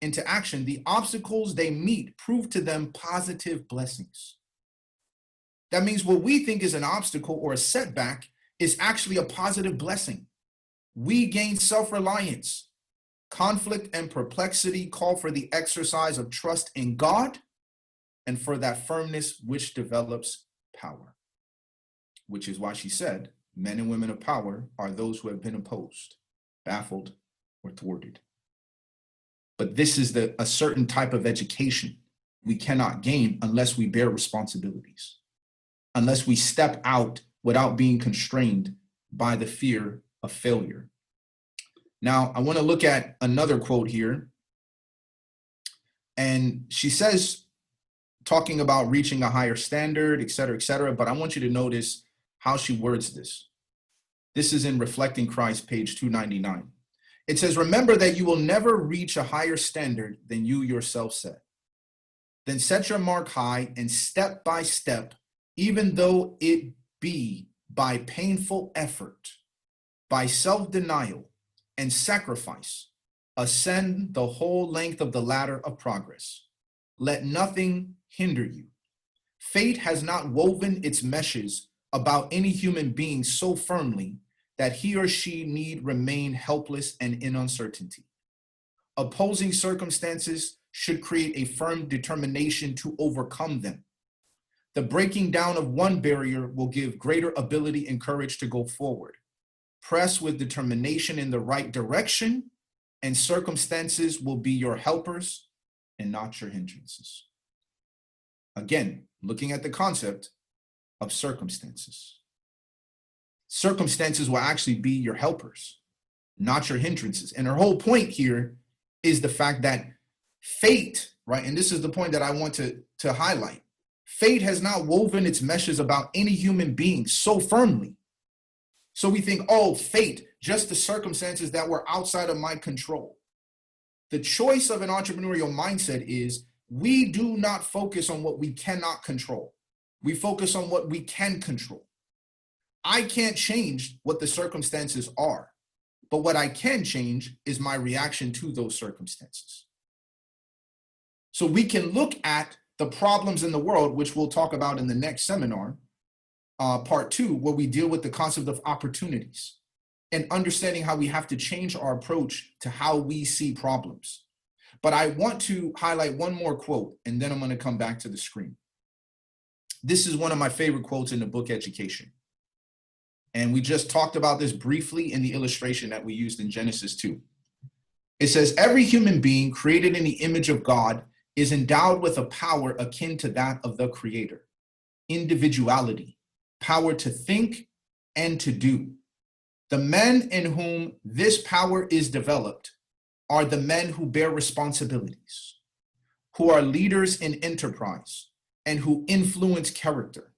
the obstacles they meet prove to them positive blessings. That means what we think is an obstacle or a setback is actually a positive blessing. We gain self-reliance. Conflict and perplexity call for the exercise of trust in God and for that firmness which develops power. Which is why she said, men and women of power are those who have been opposed, baffled, or thwarted. But this is a certain type of education we cannot gain unless we bear responsibilities, unless we step out without being constrained by the fear of failure. Now, I want to look at another quote here. And she says, talking about reaching a higher standard, et cetera, but I want you to notice how she words this. This is in Reflecting Christ, page 299. It says, remember that you will never reach a higher standard than you yourself set. Then set your mark high and step by step, even though it be by painful effort, by self-denial and sacrifice, ascend the whole length of the ladder of progress. Let nothing hinder you. Fate has not woven its meshes about any human being so firmly that he or she need remain helpless and in uncertainty. Opposing circumstances should create a firm determination to overcome them. The breaking down of one barrier will give greater ability and courage to go forward. Press with determination in the right direction, and circumstances will be your helpers and not your hindrances. Again, looking at the concept of circumstances. Circumstances will actually be your helpers, not your hindrances. And her whole point here is the fact that fate, right? And this is the point that I want to highlight. Fate has not woven its meshes about any human being so firmly. So we think, oh, fate, just the circumstances that were outside of my control. The choice of an entrepreneurial mindset is we do not focus on what we cannot control. We focus on what we can control. I can't change what the circumstances are, but what I can change is my reaction to those circumstances. So we can look at the problems in the world, which we'll talk about in the next seminar, part 2, where we deal with the concept of opportunities and understanding how we have to change our approach to how we see problems. But I want to highlight one more quote, and then I'm going to come back to the screen. This is one of my favorite quotes in the book Education. And we just talked about this briefly in the illustration that we used in Genesis 2. It says, every human being created in the image of God is endowed with a power akin to that of the Creator. Individuality, power to think and to do. The men in whom this power is developed are the men who bear responsibilities, who are leaders in enterprise, and who influence character.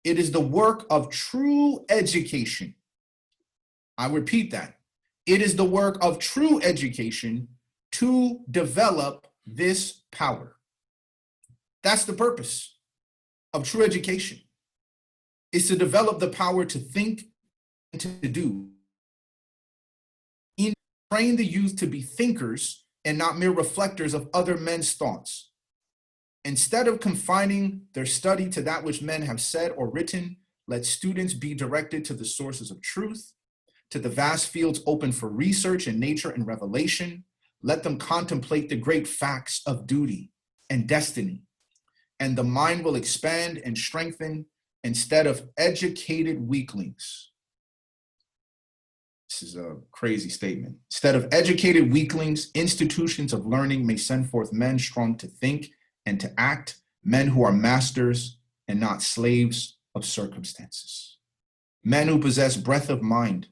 It is the work of true education. I repeat that. It is the work of true education to develop this power. That's the purpose of true education, is to develop the power to think and to do. Train the youth to be thinkers and not mere reflectors of other men's thoughts. Instead of confining their study to that which men have said or written, let students be directed to the sources of truth, to the vast fields open for research in nature and revelation. Let them contemplate the great facts of duty and destiny, and the mind will expand and strengthen instead of educated weaklings. This is a crazy statement. Instead of educated weaklings, institutions of learning may send forth men strong to think and to act, men who are masters and not slaves of circumstances, men who possess breadth of mind,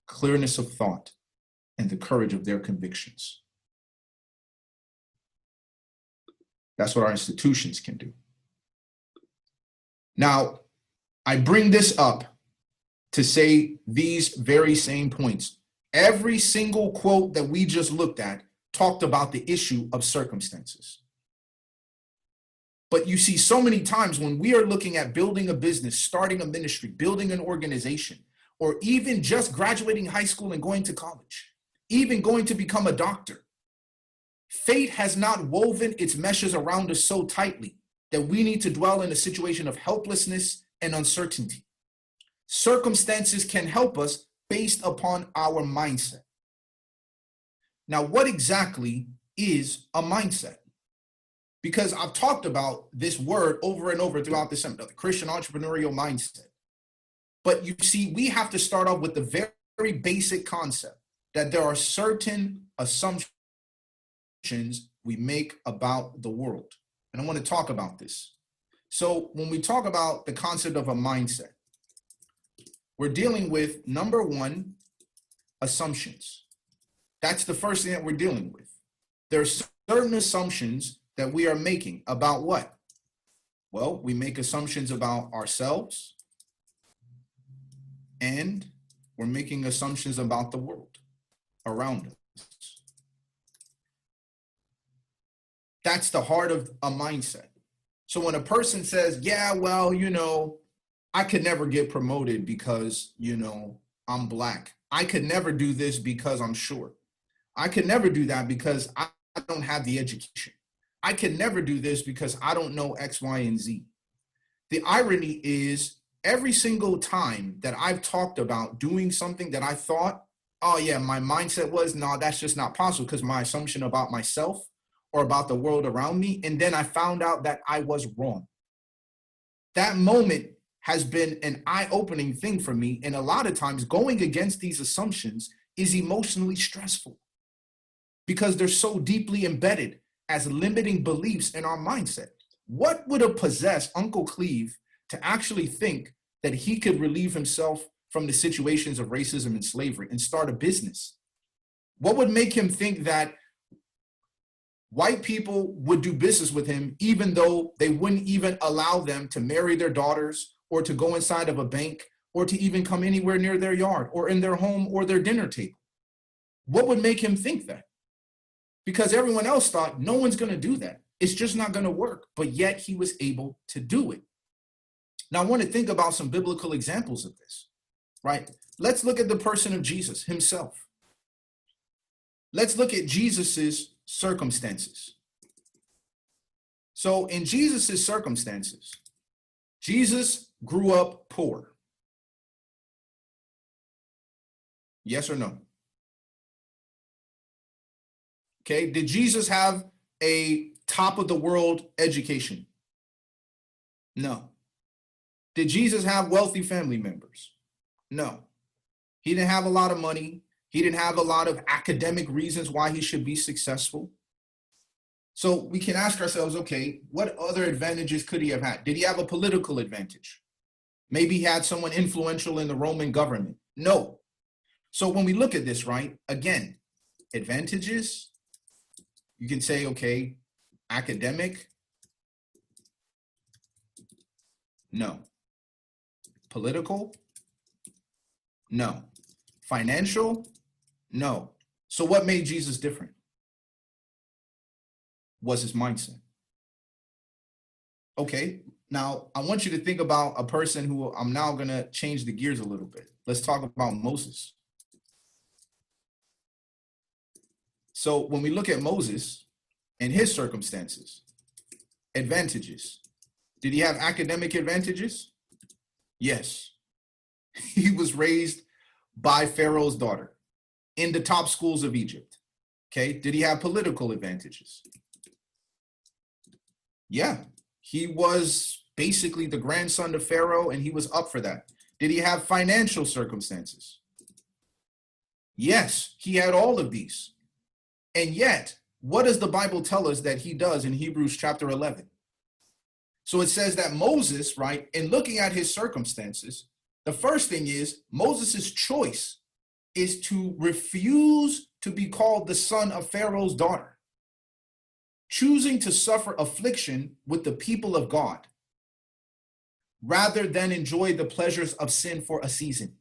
clearness of thought, and the courage of their convictions. That's what our institutions can do. Now, I bring this up to say these very same points. Every single quote that we just looked at talked about the issue of circumstances. But you see, so many times when we are looking at building a business, starting a ministry, building an organization, or even just graduating high school and going to college, even going to become a doctor, fate has not woven its meshes around us so tightly that we need to dwell in a situation of helplessness and uncertainty. Circumstances can help us based upon our mindset. Now, what exactly is a mindset? Because I've talked about this word over and over throughout this seminar, the Christian entrepreneurial mindset. But you see, we have to start off with the very, very basic concept that there are certain assumptions we make about the world. And I want to talk about this. So when we talk about the concept of a mindset, we're dealing with, number one, assumptions. That's the first thing that we're dealing with. There are certain assumptions that we are making about what? Well, we make assumptions about ourselves, and we're making assumptions about the world around us. That's the heart of a mindset. So when a person says, yeah, well, I could never get promoted because, I'm Black. I could never do this because I'm short. I could never do that because I don't have the education. I could never do this because I don't know X, Y, and Z. The irony is every single time that I've talked about doing something that I thought, oh yeah, my mindset was, no, that's just not possible because my assumption about myself or about the world around me, and then I found out that I was wrong. That moment has been an eye-opening thing for me, and a lot of times going against these assumptions is emotionally stressful because they're so deeply embedded as limiting beliefs in our mindset. What would have possessed Uncle Cleve to actually think that he could relieve himself from the situations of racism and slavery and start a business? What would make him think that white people would do business with him even though they wouldn't even allow them to marry their daughters or to go inside of a bank or to even come anywhere near their yard or in their home or their dinner table? What would make him think that? Because everyone else thought no one's going to do that. It's just not going to work. But yet he was able to do it. Now I want to think about some biblical examples of this, right? Let's look at the person of Jesus himself. Let's look at Jesus's circumstances. So in Jesus's circumstances, Jesus grew up poor. Yes or no? Okay, did Jesus have a top of the world education? No. Did Jesus have wealthy family members? No. He didn't have a lot of money. He didn't have a lot of academic reasons why he should be successful. So we can ask ourselves, okay, what other advantages could he have had? Did he have a political advantage? Maybe he had someone influential in the Roman government. No. So when we look at this, right, again, advantages, you can say, okay, academic, no. Political, no. Financial, no. So what made Jesus different? Was his mindset. Okay, now I want you to think about a person who I'm now going to change the gears a little bit. Let's talk about Moses. So when we look at Moses and his circumstances, advantages, did he have academic advantages? Yes. He was raised by Pharaoh's daughter in the top schools of Egypt. Okay, did he have political advantages? Yeah, he was basically the grandson of Pharaoh and he was up for that. Did he have financial circumstances? Yes, he had all of these. And yet, what does the Bible tell us that he does in Hebrews chapter 11? So it says that Moses, right, in looking at his circumstances, the first thing is Moses' choice is to refuse to be called the son of Pharaoh's daughter, choosing to suffer affliction with the people of God rather than enjoy the pleasures of sin for a season.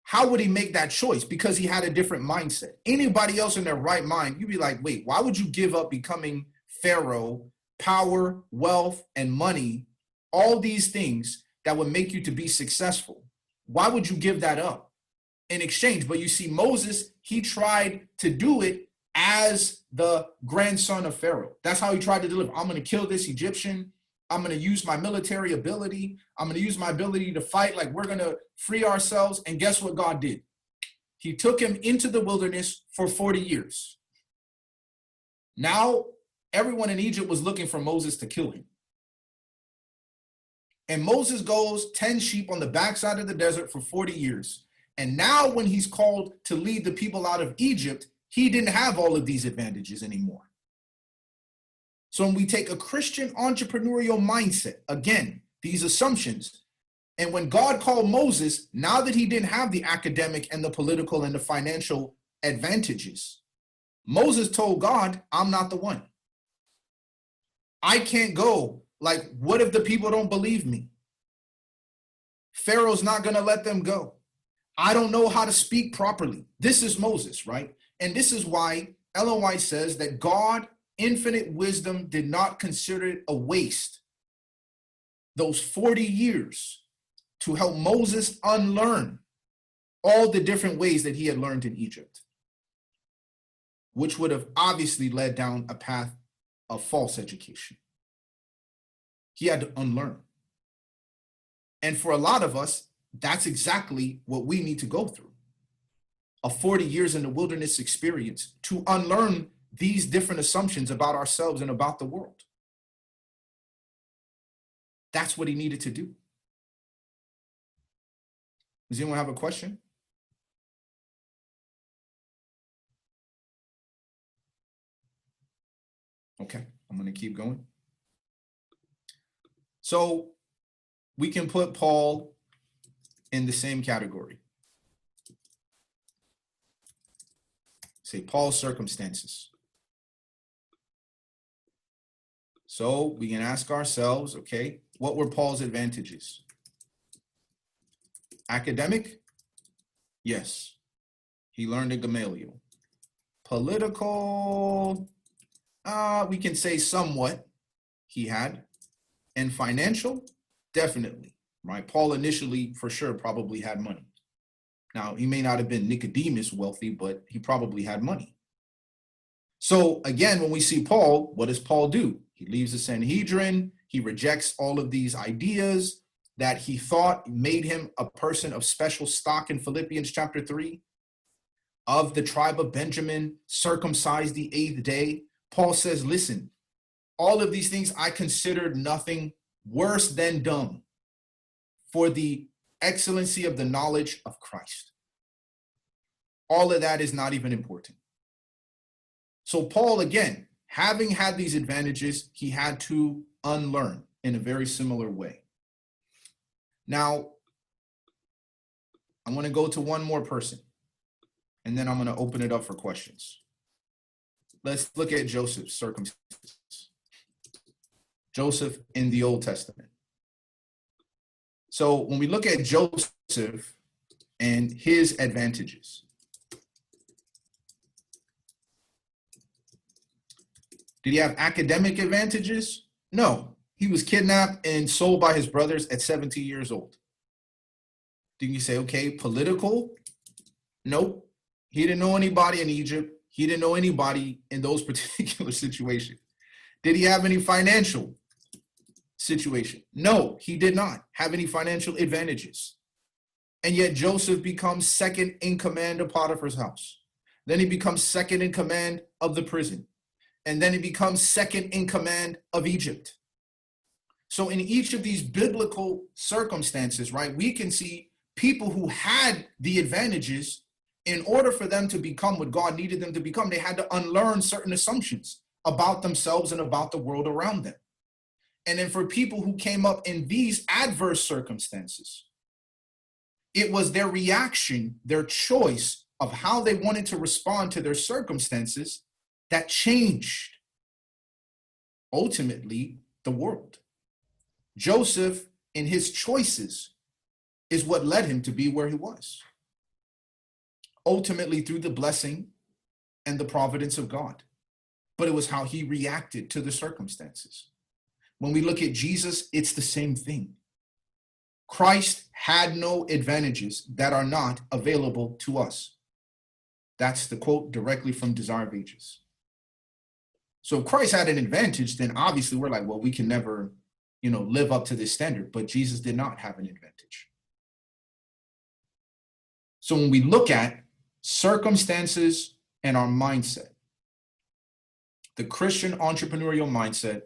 How would he make that choice? Because he had a different mindset. Anybody else in their right mind, you'd be like, wait, why would you give up becoming Pharaoh, power, wealth, and money, all these things that would make you to be successful? Why would you give that up in exchange? But you see, Moses, he tried to do it as the grandson of Pharaoh. That's how he tried to deliver. I'm going to kill this Egyptian. I'm going to use my military ability. I'm going to use my ability to fight. Like, we're going to free ourselves. And guess what God did? He took him into the wilderness for 40 years. Now, everyone in Egypt was looking for Moses to kill him. And Moses goes, tend sheep on the backside of the desert for 40 years. And now when he's called to lead the people out of Egypt, he didn't have all of these advantages anymore. So when we take a Christian entrepreneurial mindset, again, these assumptions, and when God called Moses, now that he didn't have the academic and the political and the financial advantages, Moses told God, I'm not the one. I can't go. Like, what if the people don't believe me? Pharaoh's not going to let them go. I don't know how to speak properly. This is Moses, right? And this is why Ellen White says that God, infinite wisdom, did not consider it a waste, those 40 years, to help Moses unlearn all the different ways that he had learned in Egypt, which would have obviously led down a path of false education. He had to unlearn. And for a lot of us, that's exactly what we need to go through. A 40 years in the wilderness experience to unlearn these different assumptions about ourselves and about the world. That's what he needed to do. Does anyone have a question? Okay, I'm going to keep going. So we can put Paul in the same category. Say Paul's circumstances. So we can ask ourselves, okay, what were Paul's advantages? Academic? Yes. He learned at Gamaliel. Political? We can say somewhat he had. And financial? Definitely, right? Paul initially, for sure, probably had money. Now, he may not have been Nicodemus wealthy, but he probably had money. So again, when we see Paul, what does Paul do? He leaves the Sanhedrin. He rejects all of these ideas that he thought made him a person of special stock in Philippians chapter 3. Of the tribe of Benjamin, circumcised the 8th day. Paul says, listen, all of these things I considered nothing, worse than dumb, for the excellency of the knowledge of Christ. All of that is not even important. So Paul, again, having had these advantages, he had to unlearn in a very similar way. Now, I want to go to one more person, and then I'm going to open it up for questions. Let's look at Joseph's circumstances. Joseph in the Old Testament. So when we look at Joseph and his advantages, did he have academic advantages? No. He was kidnapped and sold by his brothers at 17 years old. Then you say, okay, political? Nope. He didn't know anybody in Egypt. He didn't know anybody in those particular situations. Did he have any financial situation? No, he did not have any financial advantages. And yet Joseph becomes second in command of Potiphar's house. Then he becomes second in command of the prison. And then he becomes second in command of Egypt. So in each of these biblical circumstances, right, we can see people who had the advantages. In order for them to become what God needed them to become, they had to unlearn certain assumptions about themselves and about the world around them. And then for people who came up in these adverse circumstances, it was their reaction, their choice of how they wanted to respond to their circumstances that changed, ultimately, the world. Joseph, in his choices, is what led him to be where he was. Ultimately through the blessing and the providence of God. But it was how he reacted to the circumstances. When we look at Jesus, it's the same thing. Christ had no advantages that are not available to us. That's the quote directly from Desire of Ages. So if Christ had an advantage, then obviously we're like, well, we can never, live up to this standard. But Jesus did not have an advantage. So when we look at circumstances and our mindset, the Christian entrepreneurial mindset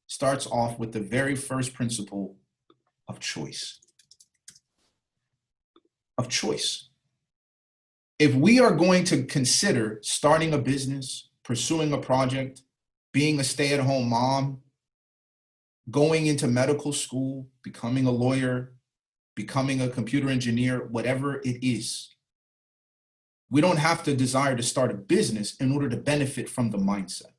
starts off with the very first principle of choice. Of choice. If we are going to consider starting a business, pursuing a project, being a stay-at-home mom, going into medical school, becoming a lawyer, becoming a computer engineer, whatever it is, we don't have to desire to start a business in order to benefit from the mindset.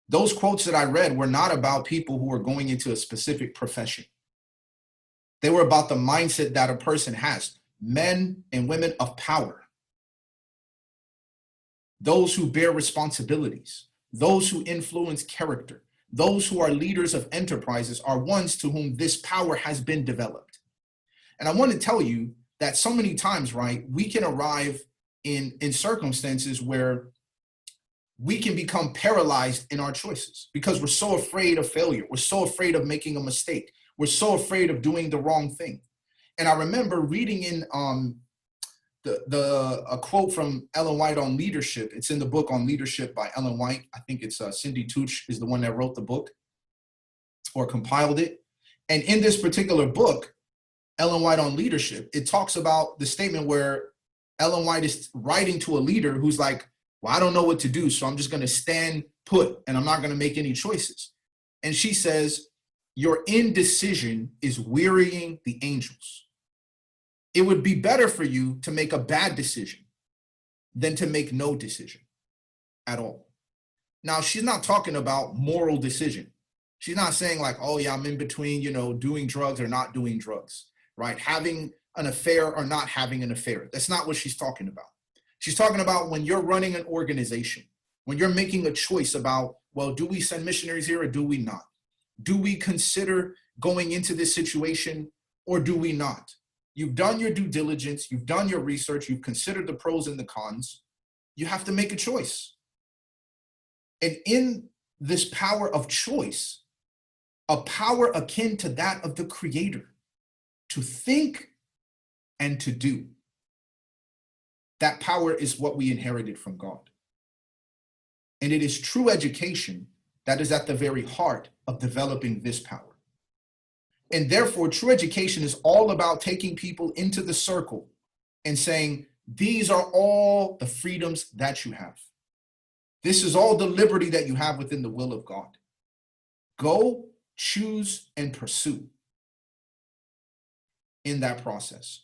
Those quotes that I read were not about people who were going into a specific profession. They were about the mindset that a person has, men and women of power, those who bear responsibilities, those who influence character, those who are leaders of enterprises are ones to whom this power has been developed. And I want to tell you that so many times, right, we can arrive in circumstances where we can become paralyzed in our choices because we're so afraid of failure. We're so afraid of making a mistake. We're so afraid of doing the wrong thing. And I remember reading in a quote from Ellen White on leadership. It's in the book on leadership by Ellen White. I think it's Cindy Touch is the one that wrote the book or compiled it. And in this particular book, Ellen White on leadership, it talks about the statement where Ellen White is writing to a leader who's like, well, I don't know what to do, so I'm just going to stand put and I'm not going to make any choices. And she says, your indecision is wearying the angels. It would be better for you to make a bad decision than to make no decision at all. Now, she's not talking about moral decision. She's not saying like, oh yeah, I'm in between, doing drugs or not doing drugs, right? Having an affair or not having an affair. That's not what she's talking about. She's talking about when you're running an organization, when you're making a choice about, well, do we send missionaries here or do we not? Do we consider going into this situation or do we not? You've done your due diligence, you've done your research, you've considered the pros and the cons. You have to make a choice. And in this power of choice, a power akin to that of the Creator, to think and to do. That power is what we inherited from God. And it is true education that is at the very heart of developing this power. And therefore, true education is all about taking people into the circle and saying, these are all the freedoms that you have. This is all the liberty that you have within the will of God. Go, choose, and pursue in that process.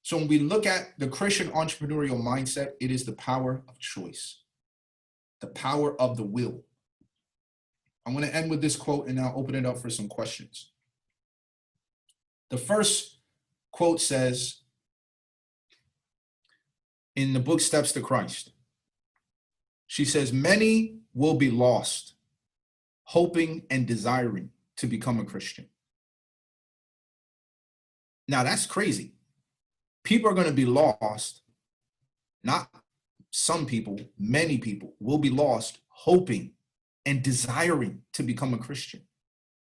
So when we look at the Christian entrepreneurial mindset, it is the power of choice, the power of the will. I'm going to end with this quote and I'll open it up for some questions. The first quote says, in the book Steps to Christ, she says, many will be lost, hoping and desiring to become a Christian. Now that's crazy. People are going to be lost. Not some people, many people will be lost, hoping and desiring to become a Christian.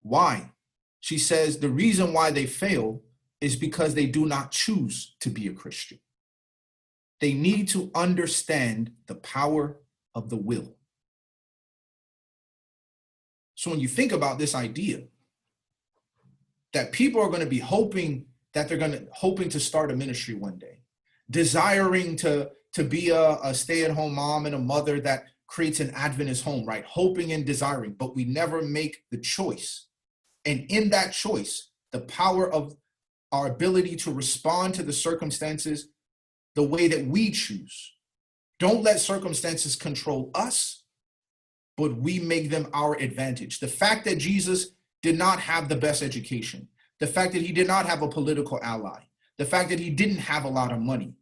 Why? She says the reason why they fail is because they do not choose to be a Christian. They need to understand the power of the will. So when you think about this idea that people are going to be hoping to start a ministry one day, desiring to be a stay-at-home mom and a mother that creates an Adventist home, right? Hoping and desiring, but we never make the choice. And in that choice, the power of our ability to respond to the circumstances the way that we choose. Don't let circumstances control us, but we make them our advantage. The fact that Jesus did not have the best education, the fact that he did not have a political ally, the fact that he didn't have a lot of money,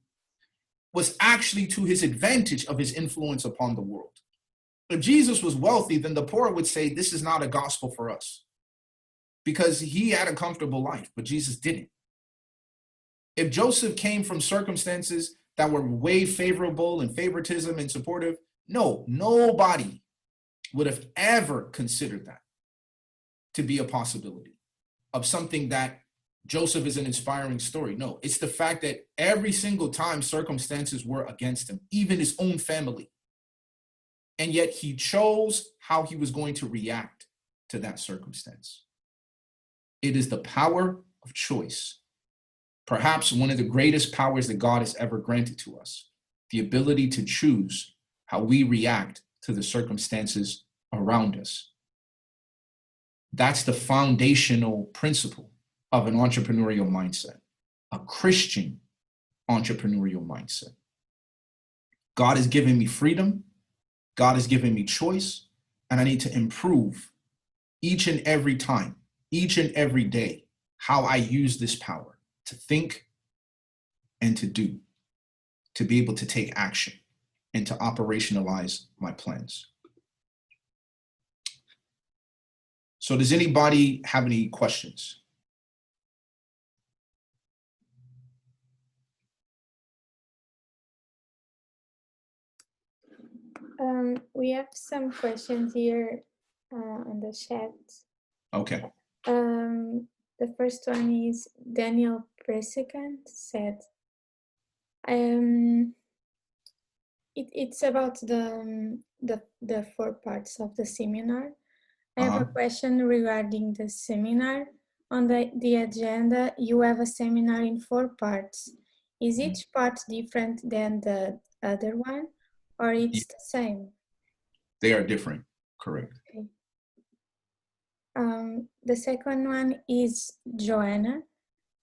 was actually to his advantage of his influence upon the world. If Jesus was wealthy, then the poor would say, this is not a gospel for us, because he had a comfortable life, but Jesus didn't. If Joseph came from circumstances that were way favorable and favoritism and supportive, no, nobody would have ever considered that to be a possibility of something that Joseph is an inspiring story. No, it's the fact that every single time circumstances were against him, even his own family. And yet he chose how he was going to react to that circumstance. It is the power of choice. Perhaps one of the greatest powers that God has ever granted to us, the ability to choose how we react to the circumstances around us. That's the foundational principle of an entrepreneurial mindset, a Christian entrepreneurial mindset. God has given me freedom. God has given me choice, and I need to improve each and every time, each and every day, how I use this power to think and to do, to be able to take action and to operationalize my plans. So does anybody have any questions? We have some questions here on the chat. Okay. The first one is Daniel Presicant said, it's about the 4 parts of the seminar. I have a question regarding the seminar. On the agenda, you have a seminar in 4 parts. Is each part different than the other one, or it's the same? They are different, correct. Okay. The second one is Joanna.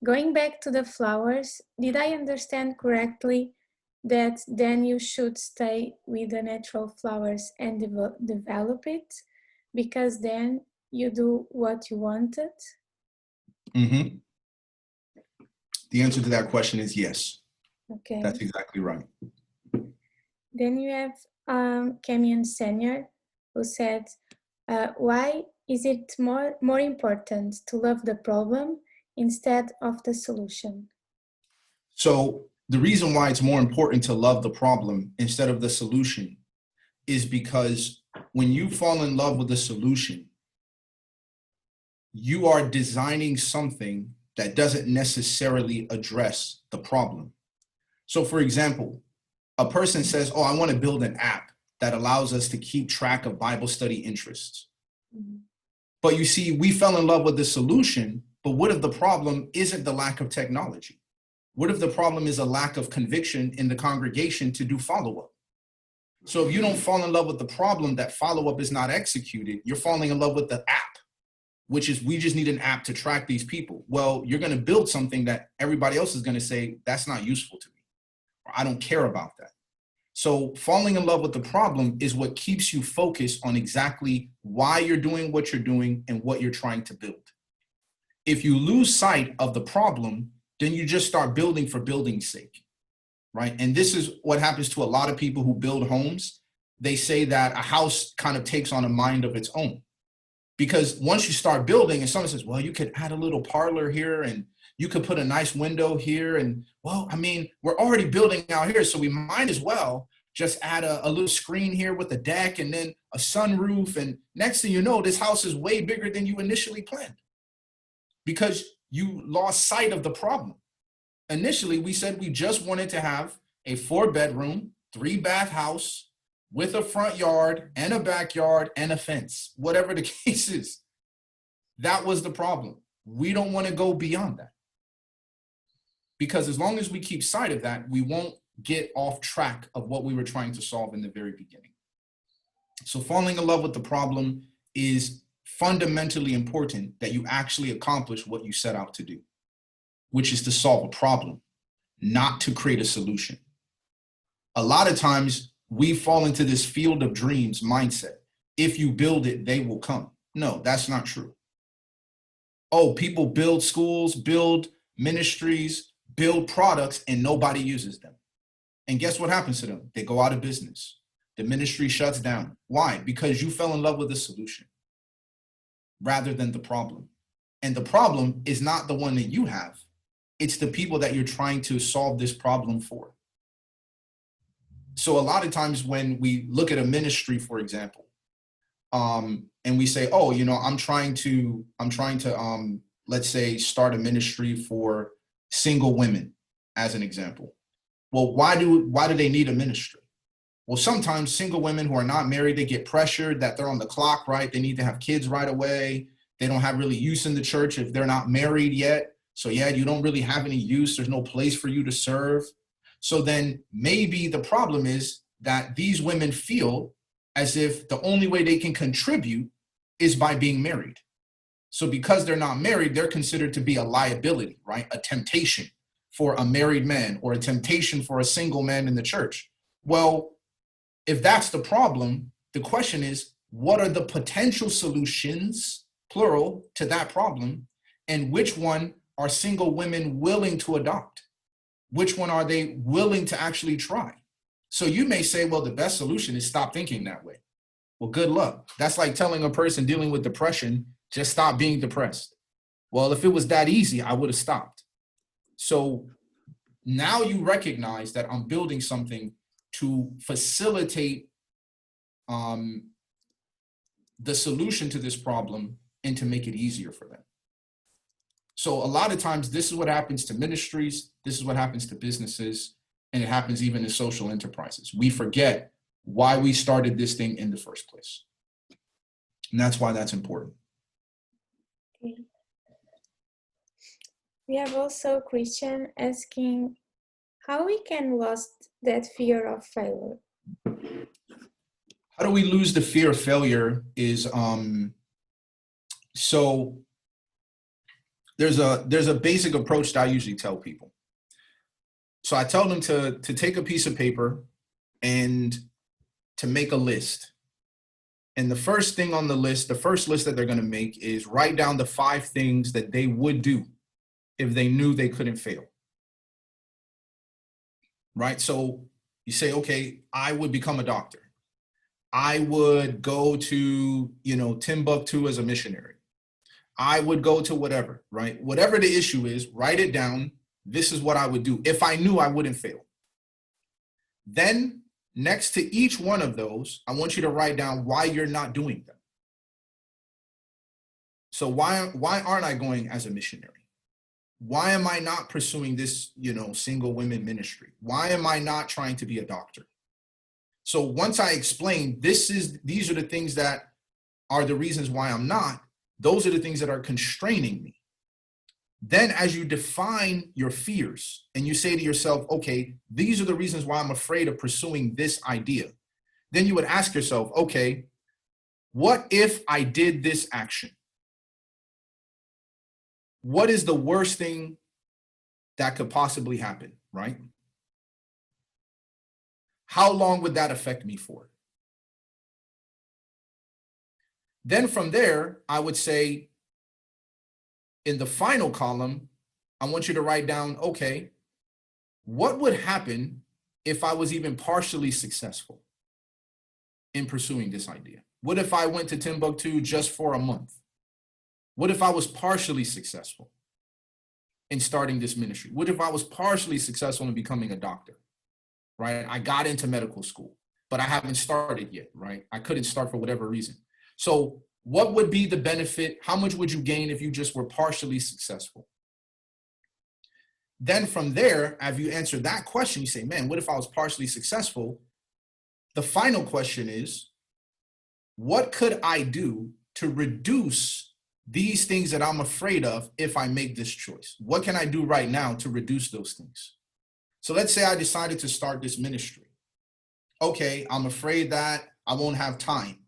Going back to the flowers, did I understand correctly that then you should stay with the natural flowers and develop it, because then you do what you wanted? Mm-hmm. The answer to that question is yes. Okay. That's exactly right. Then you have Camion Senior, who said, why is it more important to love the problem instead of the solution? So the reason why it's more important to love the problem instead of the solution is because when you fall in love with the solution, you are designing something that doesn't necessarily address the problem. So for example, a person says, oh, I want to build an app that allows us to keep track of Bible study interests. Mm-hmm. But you see, we fell in love with the solution, but what if the problem isn't the lack of technology? What if the problem is a lack of conviction in the congregation to do follow-up? So if you don't fall in love with the problem that follow-up is not executed, you're falling in love with the app, which is we just need an app to track these people. Well, you're going to build something that everybody else is going to say, that's not useful to me, or I don't care about that. So falling in love with the problem is what keeps you focused on exactly why you're doing what you're doing and what you're trying to build. If you lose sight of the problem, then you just start building for building's sake, right? And this is what happens to a lot of people who build homes. They say that a house kind of takes on a mind of its own. Because once you start building and someone says, well, you could add a little parlor here and you could put a nice window here. And well, I mean, we're already building out here, so we might as well just add a little screen here with a deck and then a sunroof. And next thing you know, this house is way bigger than you initially planned because you lost sight of the problem. Initially, we said we just wanted to have a 4-bedroom, 3-bath house with a front yard and a backyard and a fence, whatever the case is. That was the problem. We don't want to go beyond that. Because as long as we keep sight of that, we won't get off track of what we were trying to solve in the very beginning. So falling in love with the problem is fundamentally important, that you actually accomplish what you set out to do, which is to solve a problem, not to create a solution. A lot of times we fall into this field of dreams mindset. If you build it, they will come. No, that's not true. Oh, people build schools, build ministries, build products, and nobody uses them. And guess what happens to them? They go out of business. The ministry shuts down. Why? Because you fell in love with the solution rather than the problem. And the problem is not the one that you have. It's the people that you're trying to solve this problem for. So a lot of times when we look at a ministry, for example, and we say, oh, you know, I'm trying to let's say start a ministry for single women as an example. Well, why do they need a ministry? Well, sometimes single women who are not married, they get pressured that they're on the clock, right? They need to have kids right away. They don't have really use in the church if they're not married yet. So yeah, you don't really have any use. There's no place for you to serve. So then maybe the problem is that these women feel as if the only way they can contribute is by being married. So because they're not married, they're considered to be a liability, right? A temptation for a married man or a temptation for a single man in the church. Well, if that's the problem, the question is, what are the potential solutions, plural, to that problem? And which one are single women willing to adopt? Which one are they willing to actually try? So you may say, well, the best solution is stop thinking that way. Well, good luck. That's like telling a person dealing with depression, just stop being depressed. Well, if it was that easy, I would have stopped. So now you recognize that I'm building something to facilitate the solution to this problem and to make it easier for them. So a lot of times, this is what happens to ministries, this is what happens to businesses, and it happens even in social enterprises. We forget why we started this thing in the first place. And that's why that's important. Okay. We have also Christian asking how we can lose that fear of failure. How do we lose the fear of failure is, so there's a basic approach that I usually tell people. So I tell them to take a piece of paper and to make a list. And the first thing on the list, the first list that they're going to make is write down the 5 things that they would do if they knew they couldn't fail. Right? So you say, okay, I would become a doctor. I would go to, Timbuktu as a missionary. I would go to whatever, right? Whatever the issue is, write it down. This is what I would do if I knew I wouldn't fail. Then next to each one of those, I want you to write down why you're not doing them. So why aren't I going as a missionary? Why am I not pursuing this, single women ministry? Why am I not trying to be a doctor? So once I explain these are the things that are the reasons why I'm not, Those are the things that are constraining me. Then as you define your fears and you say to yourself, okay, these are the reasons why I'm afraid of pursuing this idea. Then you would ask yourself, okay, what if I did this action? What is the worst thing that could possibly happen, right? How long would that affect me for? Then from there, I would say, in the final column, I want you to write down, okay, what would happen if I was even partially successful in pursuing this idea? What if I went to Timbuktu just for a month? What if I was partially successful in starting this ministry? What if I was partially successful in becoming a doctor, right? I got into medical school, but I haven't started yet, right? I couldn't start for whatever reason. So what would be the benefit? How much would you gain if you just were partially successful? Then from there, as you answer that question, you say, man, what if I was partially successful? The final question is, what could I do to reduce these things that I'm afraid of if I make this choice? What can I do right now to reduce those things? So let's say I decided to start this ministry. Okay, I'm afraid that I won't have time.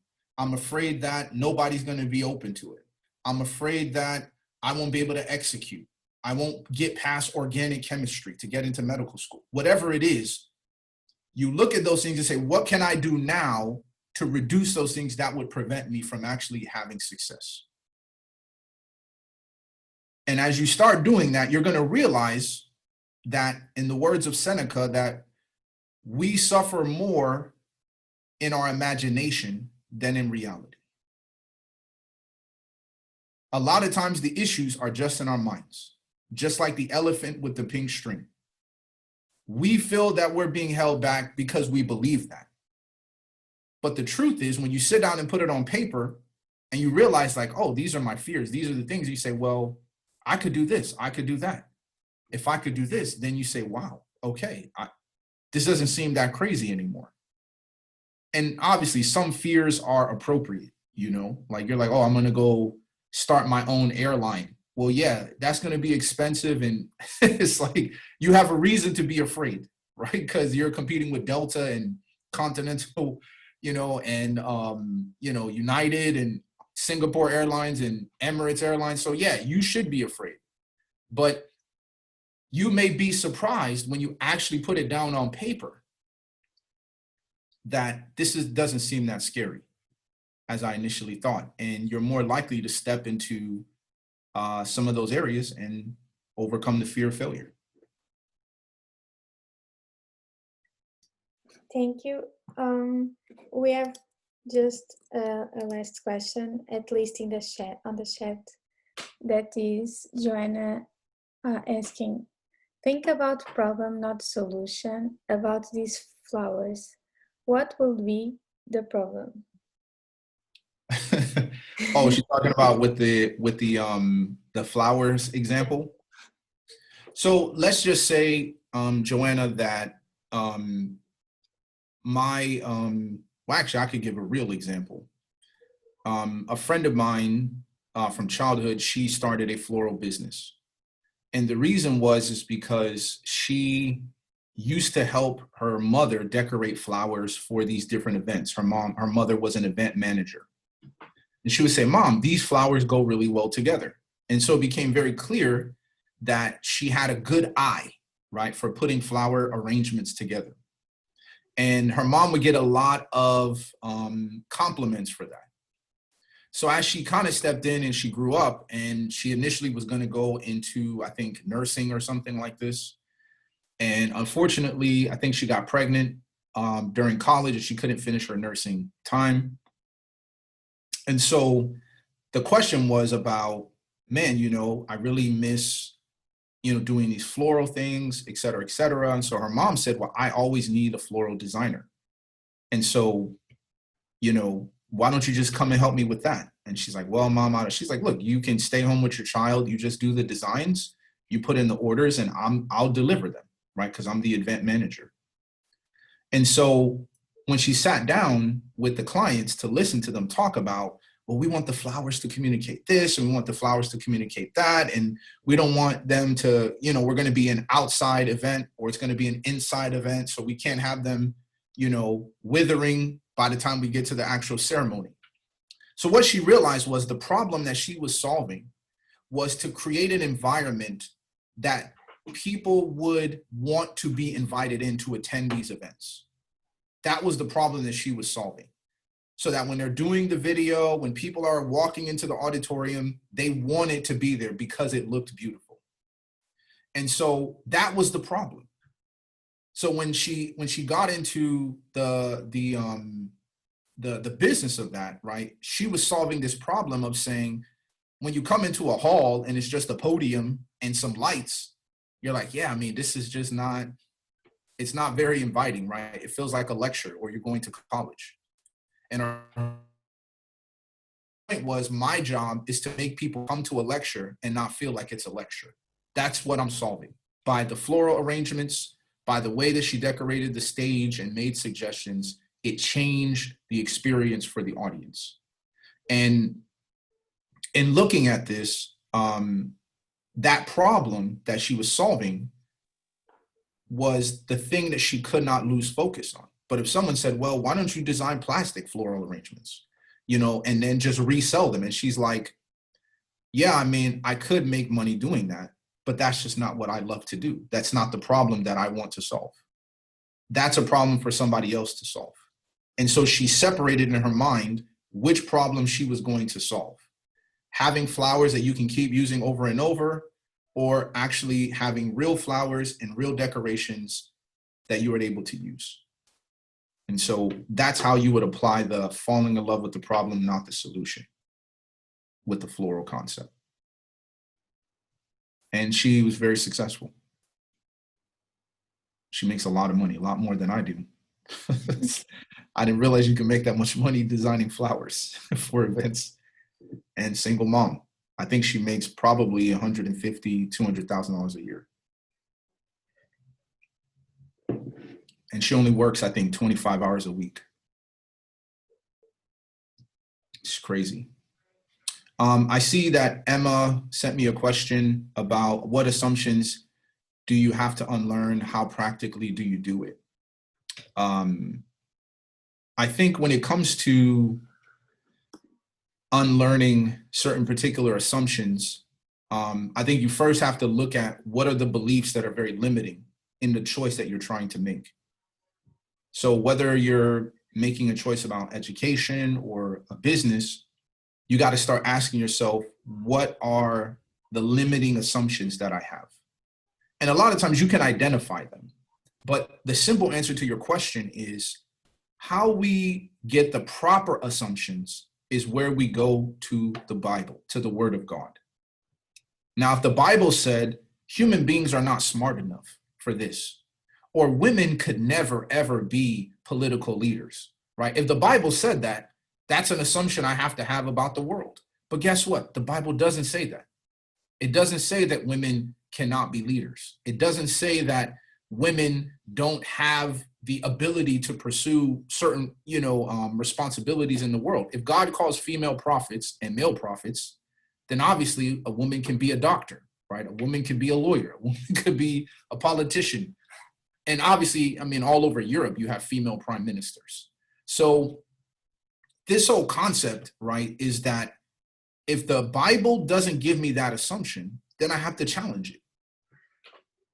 I'm afraid that nobody's going to be open to it. I'm afraid that I won't be able to execute. I won't get past organic chemistry to get into medical school. Whatever it is, you look at those things and say, what can I do now to reduce those things that would prevent me from actually having success? And as you start doing that, you're going to realize that, in the words of Seneca, that we suffer more in our imagination than in reality. A lot of times the issues are just in our minds, just like the elephant with the pink string. We feel that we're being held back because we believe that. But the truth is, when you sit down and put it on paper and you realize, like, oh, these are my fears, these are the things, you say, well, I could do this, I could do that. If I could do this, then you say, wow, okay, this doesn't seem that crazy anymore. And obviously some fears are appropriate, you know, like you're like, oh, I'm going to go start my own airline. Well, yeah, that's going to be expensive. And it's like, you have a reason to be afraid, right? Because you're competing with Delta and Continental, you know, and, you know, United and Singapore Airlines and Emirates Airlines. So yeah, you should be afraid. But you may be surprised when you actually put it down on paper that doesn't seem that scary as I initially thought. And you're more likely to step into some of those areas and overcome the fear of failure. Thank you. We have just a last question, at least in the chat, on the chat, that is Joanna asking, think about problem, not solution, about these flowers. What will be the problem? Oh, she's talking about with the flowers example. So let's just say, Joanna, that well, actually, I could give a real example. A friend of mine from childhood, she started a floral business. And the reason is because she used to help her mother decorate flowers for these different events. Her mother was an event manager. And she would say, Mom, these flowers go really well together. And so it became very clear that she had a good eye, right, for putting flower arrangements together. And her mom would get a lot of compliments for that. So as she kind of stepped in and she grew up, and she initially was going to go into, I think, nursing or something like this. And unfortunately, I think she got pregnant during college and she couldn't finish her nursing time. And so the question was about, man, you know, I really miss, you know, doing these floral things, et cetera, et cetera. And so her mom said, well, I always need a floral designer. And so, you know, why don't you just come and help me with that? And she's like, well, Mom, she's like, look, you can stay home with your child. You just do the designs, you put in the orders, and I'll deliver them, right? Because I'm the event manager. And so when she sat down with the clients to listen to them talk about, well, we want the flowers to communicate this, and we want the flowers to communicate that. And we don't want them to, you know, we're going to be an outside event or it's going to be an inside event. So we can't have them, you know, withering by the time we get to the actual ceremony. So what she realized was the problem that she was solving was to create an environment that people would want to be invited in to attend these events. That was the problem that she was solving. So that when they're doing the video, when people are walking into the auditorium, they wanted to be there because it looked beautiful. And so that was the problem. So when she got into the business of that, right, she was solving this problem of saying, when you come into a hall and it's just a podium and some lights, you're like, yeah, I mean, this is just not, it's not very inviting, right? It feels like a lecture or you're going to college. And our point was, my job is to make people come to a lecture and not feel like it's a lecture. That's what I'm solving. By the floral arrangements, by the way that she decorated the stage and made suggestions, it changed the experience for the audience. And in looking at this, that problem that she was solving was the thing that she could not lose focus on. But if someone said, well, why don't you design plastic floral arrangements, you know, and then just resell them? And she's like, yeah, I mean, I could make money doing that, but that's just not what I love to do. That's not the problem that I want to solve. That's a problem for somebody else to solve. And so she separated in her mind which problem she was going to solve. Having flowers that you can keep using over and over, or actually having real flowers and real decorations that you were able to use. And so that's how you would apply the falling in love with the problem, not the solution, with the floral concept. And she was very successful. She makes a lot of money, a lot more than I do. I didn't realize you can make that much money designing flowers for events. And single mom. I think she makes probably $150,000, $200,000 a year. And she only works, I think, 25 hours a week. It's crazy. I see that Emma sent me a question about what assumptions do you have to unlearn? How practically do you do it? I think when it comes to unlearning certain particular assumptions, I think you first have to look at what are the beliefs that are very limiting in the choice that you're trying to make. So whether you're making a choice about education or a business, you got to start asking yourself, what are the limiting assumptions that I have? And a lot of times you can identify them, but the simple answer to your question is how we get the proper assumptions is where we go to the Bible, to the Word of God. Now, if the Bible said human beings are not smart enough for this, or women could never, ever be political leaders, right? If the Bible said that, that's an assumption I have to have about the world. But guess what? The Bible doesn't say that. It doesn't say that women cannot be leaders. It doesn't say that women don't have the ability to pursue certain, responsibilities in the world. If God calls female prophets and male prophets, then obviously a woman can be a doctor, right? A woman can be a lawyer. A woman could be a politician. And obviously, I mean, all over Europe, you have female prime ministers. So this whole concept, right, is that if the Bible doesn't give me that assumption, then I have to challenge it.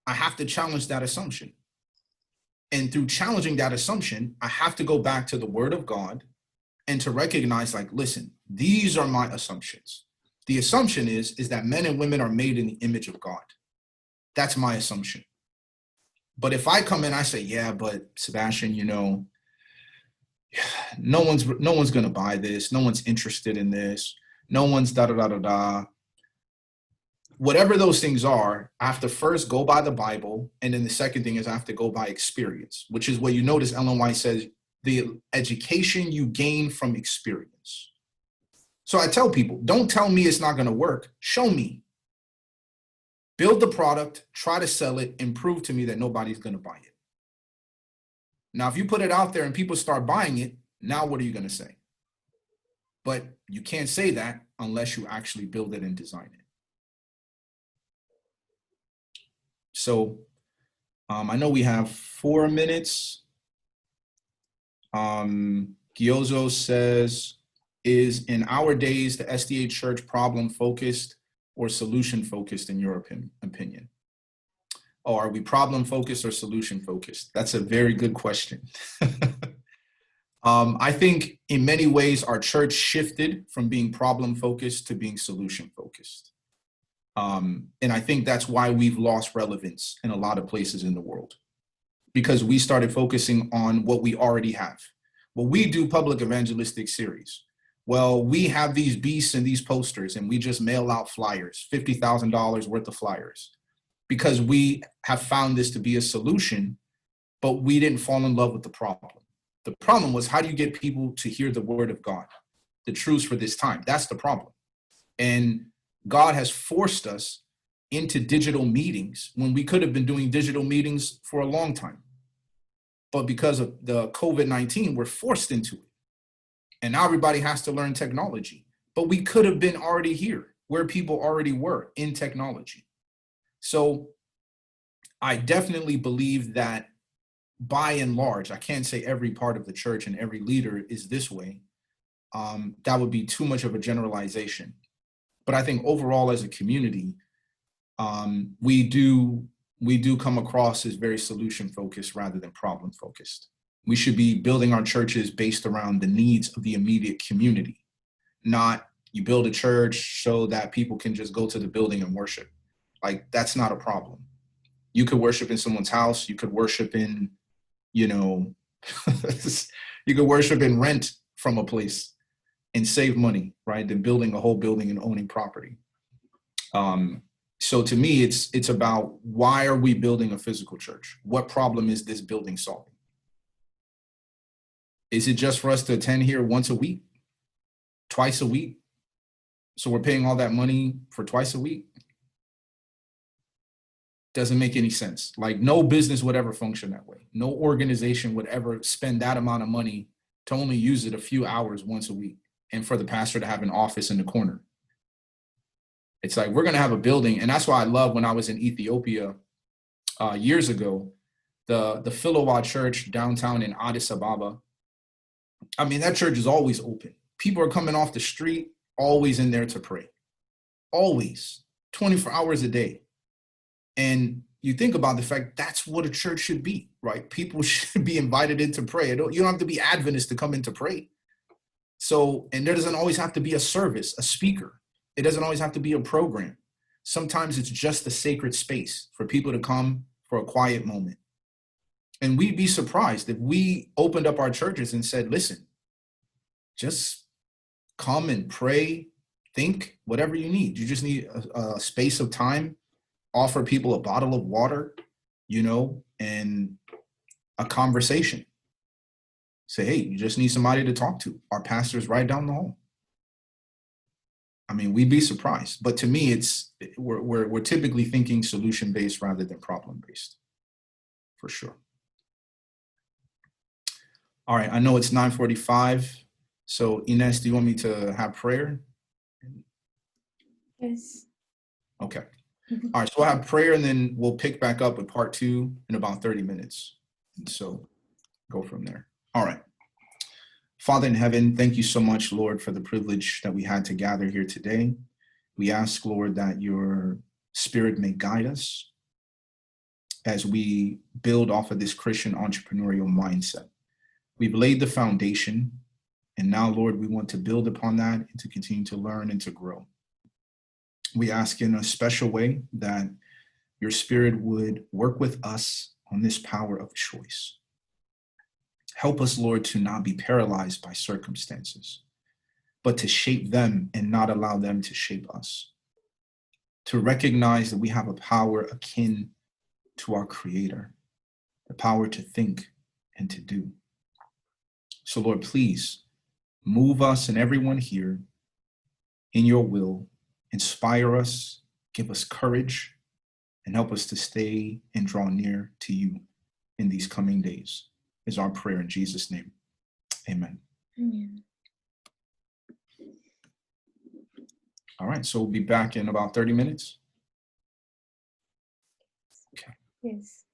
I have to challenge that assumption. And through challenging that assumption, I have to go back to the Word of God and to recognize, like, listen, these are my assumptions. The assumption is that men and women are made in the image of God. That's my assumption. But if I come in, I say, yeah, but Sebastien, no one's going to buy this. No one's interested in this. No one's da-da-da-da-da. Whatever those things are, I have to first go by the Bible. And then the second thing is I have to go by experience, which is what you notice Ellen White says, the education you gain from experience. So I tell people, don't tell me it's not going to work. Show me. Build the product, try to sell it, and prove to me that nobody's going to buy it. Now, if you put it out there and people start buying it, now what are you going to say? But you can't say that unless you actually build it and design it. So I know we have 4 minutes. Gyozo says, is in our days the SDA church problem focused or solution focused in your opinion? Oh, are we problem focused or solution focused? That's a very good question. I think in many ways our church shifted from being problem focused to being solution focused. And I think that's why we've lost relevance in a lot of places in the world, because we started focusing on what we already have. Well, we do public evangelistic series. Well, we have these beasts and these posters, and we just mail out flyers, $50,000 worth of flyers, because we have found this to be a solution, but we didn't fall in love with the problem. The problem was, how do you get people to hear the word of God, the truths for this time? That's the problem. And God has forced us into digital meetings when we could have been doing digital meetings for a long time. But because of the COVID-19, we're forced into it. And now everybody has to learn technology. But we could have been already here where people already were in technology. So I definitely believe that by and large, I can't say every part of the church and every leader is this way. That would be too much of a generalization. But I think overall as a community, we do come across as very solution focused rather than problem focused. We should be building our churches based around the needs of the immediate community, not you build a church so that people can just go to the building and worship. Like, that's not a problem. You could worship in someone's house. You could worship in, you could worship and rent from a place and save money, right? Than building a whole building and owning property. So to me, it's about, why are we building a physical church? What problem is this building solving? Is it just for us to attend here once a week, twice a week? So we're paying all that money for twice a week? Doesn't make any sense. Like, no business would ever function that way. No organization would ever spend that amount of money to only use it a few hours once a week, and for the pastor to have an office in the corner. It's like, we're going to have a building. And that's why I love, when I was in Ethiopia years ago, the Philowa church downtown in Addis Ababa. I mean, that church is always open. People are coming off the street, always in there to pray. Always, 24 hours a day. And you think about the fact that's what a church should be, right? People should be invited in to pray. You don't have to be Adventist to come in to pray. So, and there doesn't always have to be a service, a speaker. It doesn't always have to be a program. Sometimes it's just a sacred space for people to come for a quiet moment. And we'd be surprised if we opened up our churches and said, listen, just come and pray, think, whatever you need. You just need a space of time. Offer people a bottle of water, and a conversation. Say, hey, you just need somebody to talk to. Our pastor's right down the hall. I mean, we'd be surprised. But to me, we're typically thinking solution-based rather than problem-based, for sure. All right, I know it's 9:45. So Ines, do you want me to have prayer? Yes. Okay. All right, so we'll have prayer, and then we'll pick back up with part 2 in about 30 minutes. And so go from there. All right. Father in heaven, thank you so much, Lord, for the privilege that we had to gather here today. We ask, Lord, that your Spirit may guide us as we build off of this Christian entrepreneurial mindset. We've laid the foundation, and now, Lord, we want to build upon that and to continue to learn and to grow. We ask in a special way that your Spirit would work with us on this power of choice. Help us, Lord, to not be paralyzed by circumstances, but to shape them and not allow them to shape us. To recognize that we have a power akin to our Creator, the power to think and to do. So, Lord, please move us and everyone here in your will. Inspire us, give us courage, and help us to stay and draw near to you in these coming days, is our prayer in Jesus' name. Amen. Amen. All right, so we'll be back in about 30 minutes. Yes.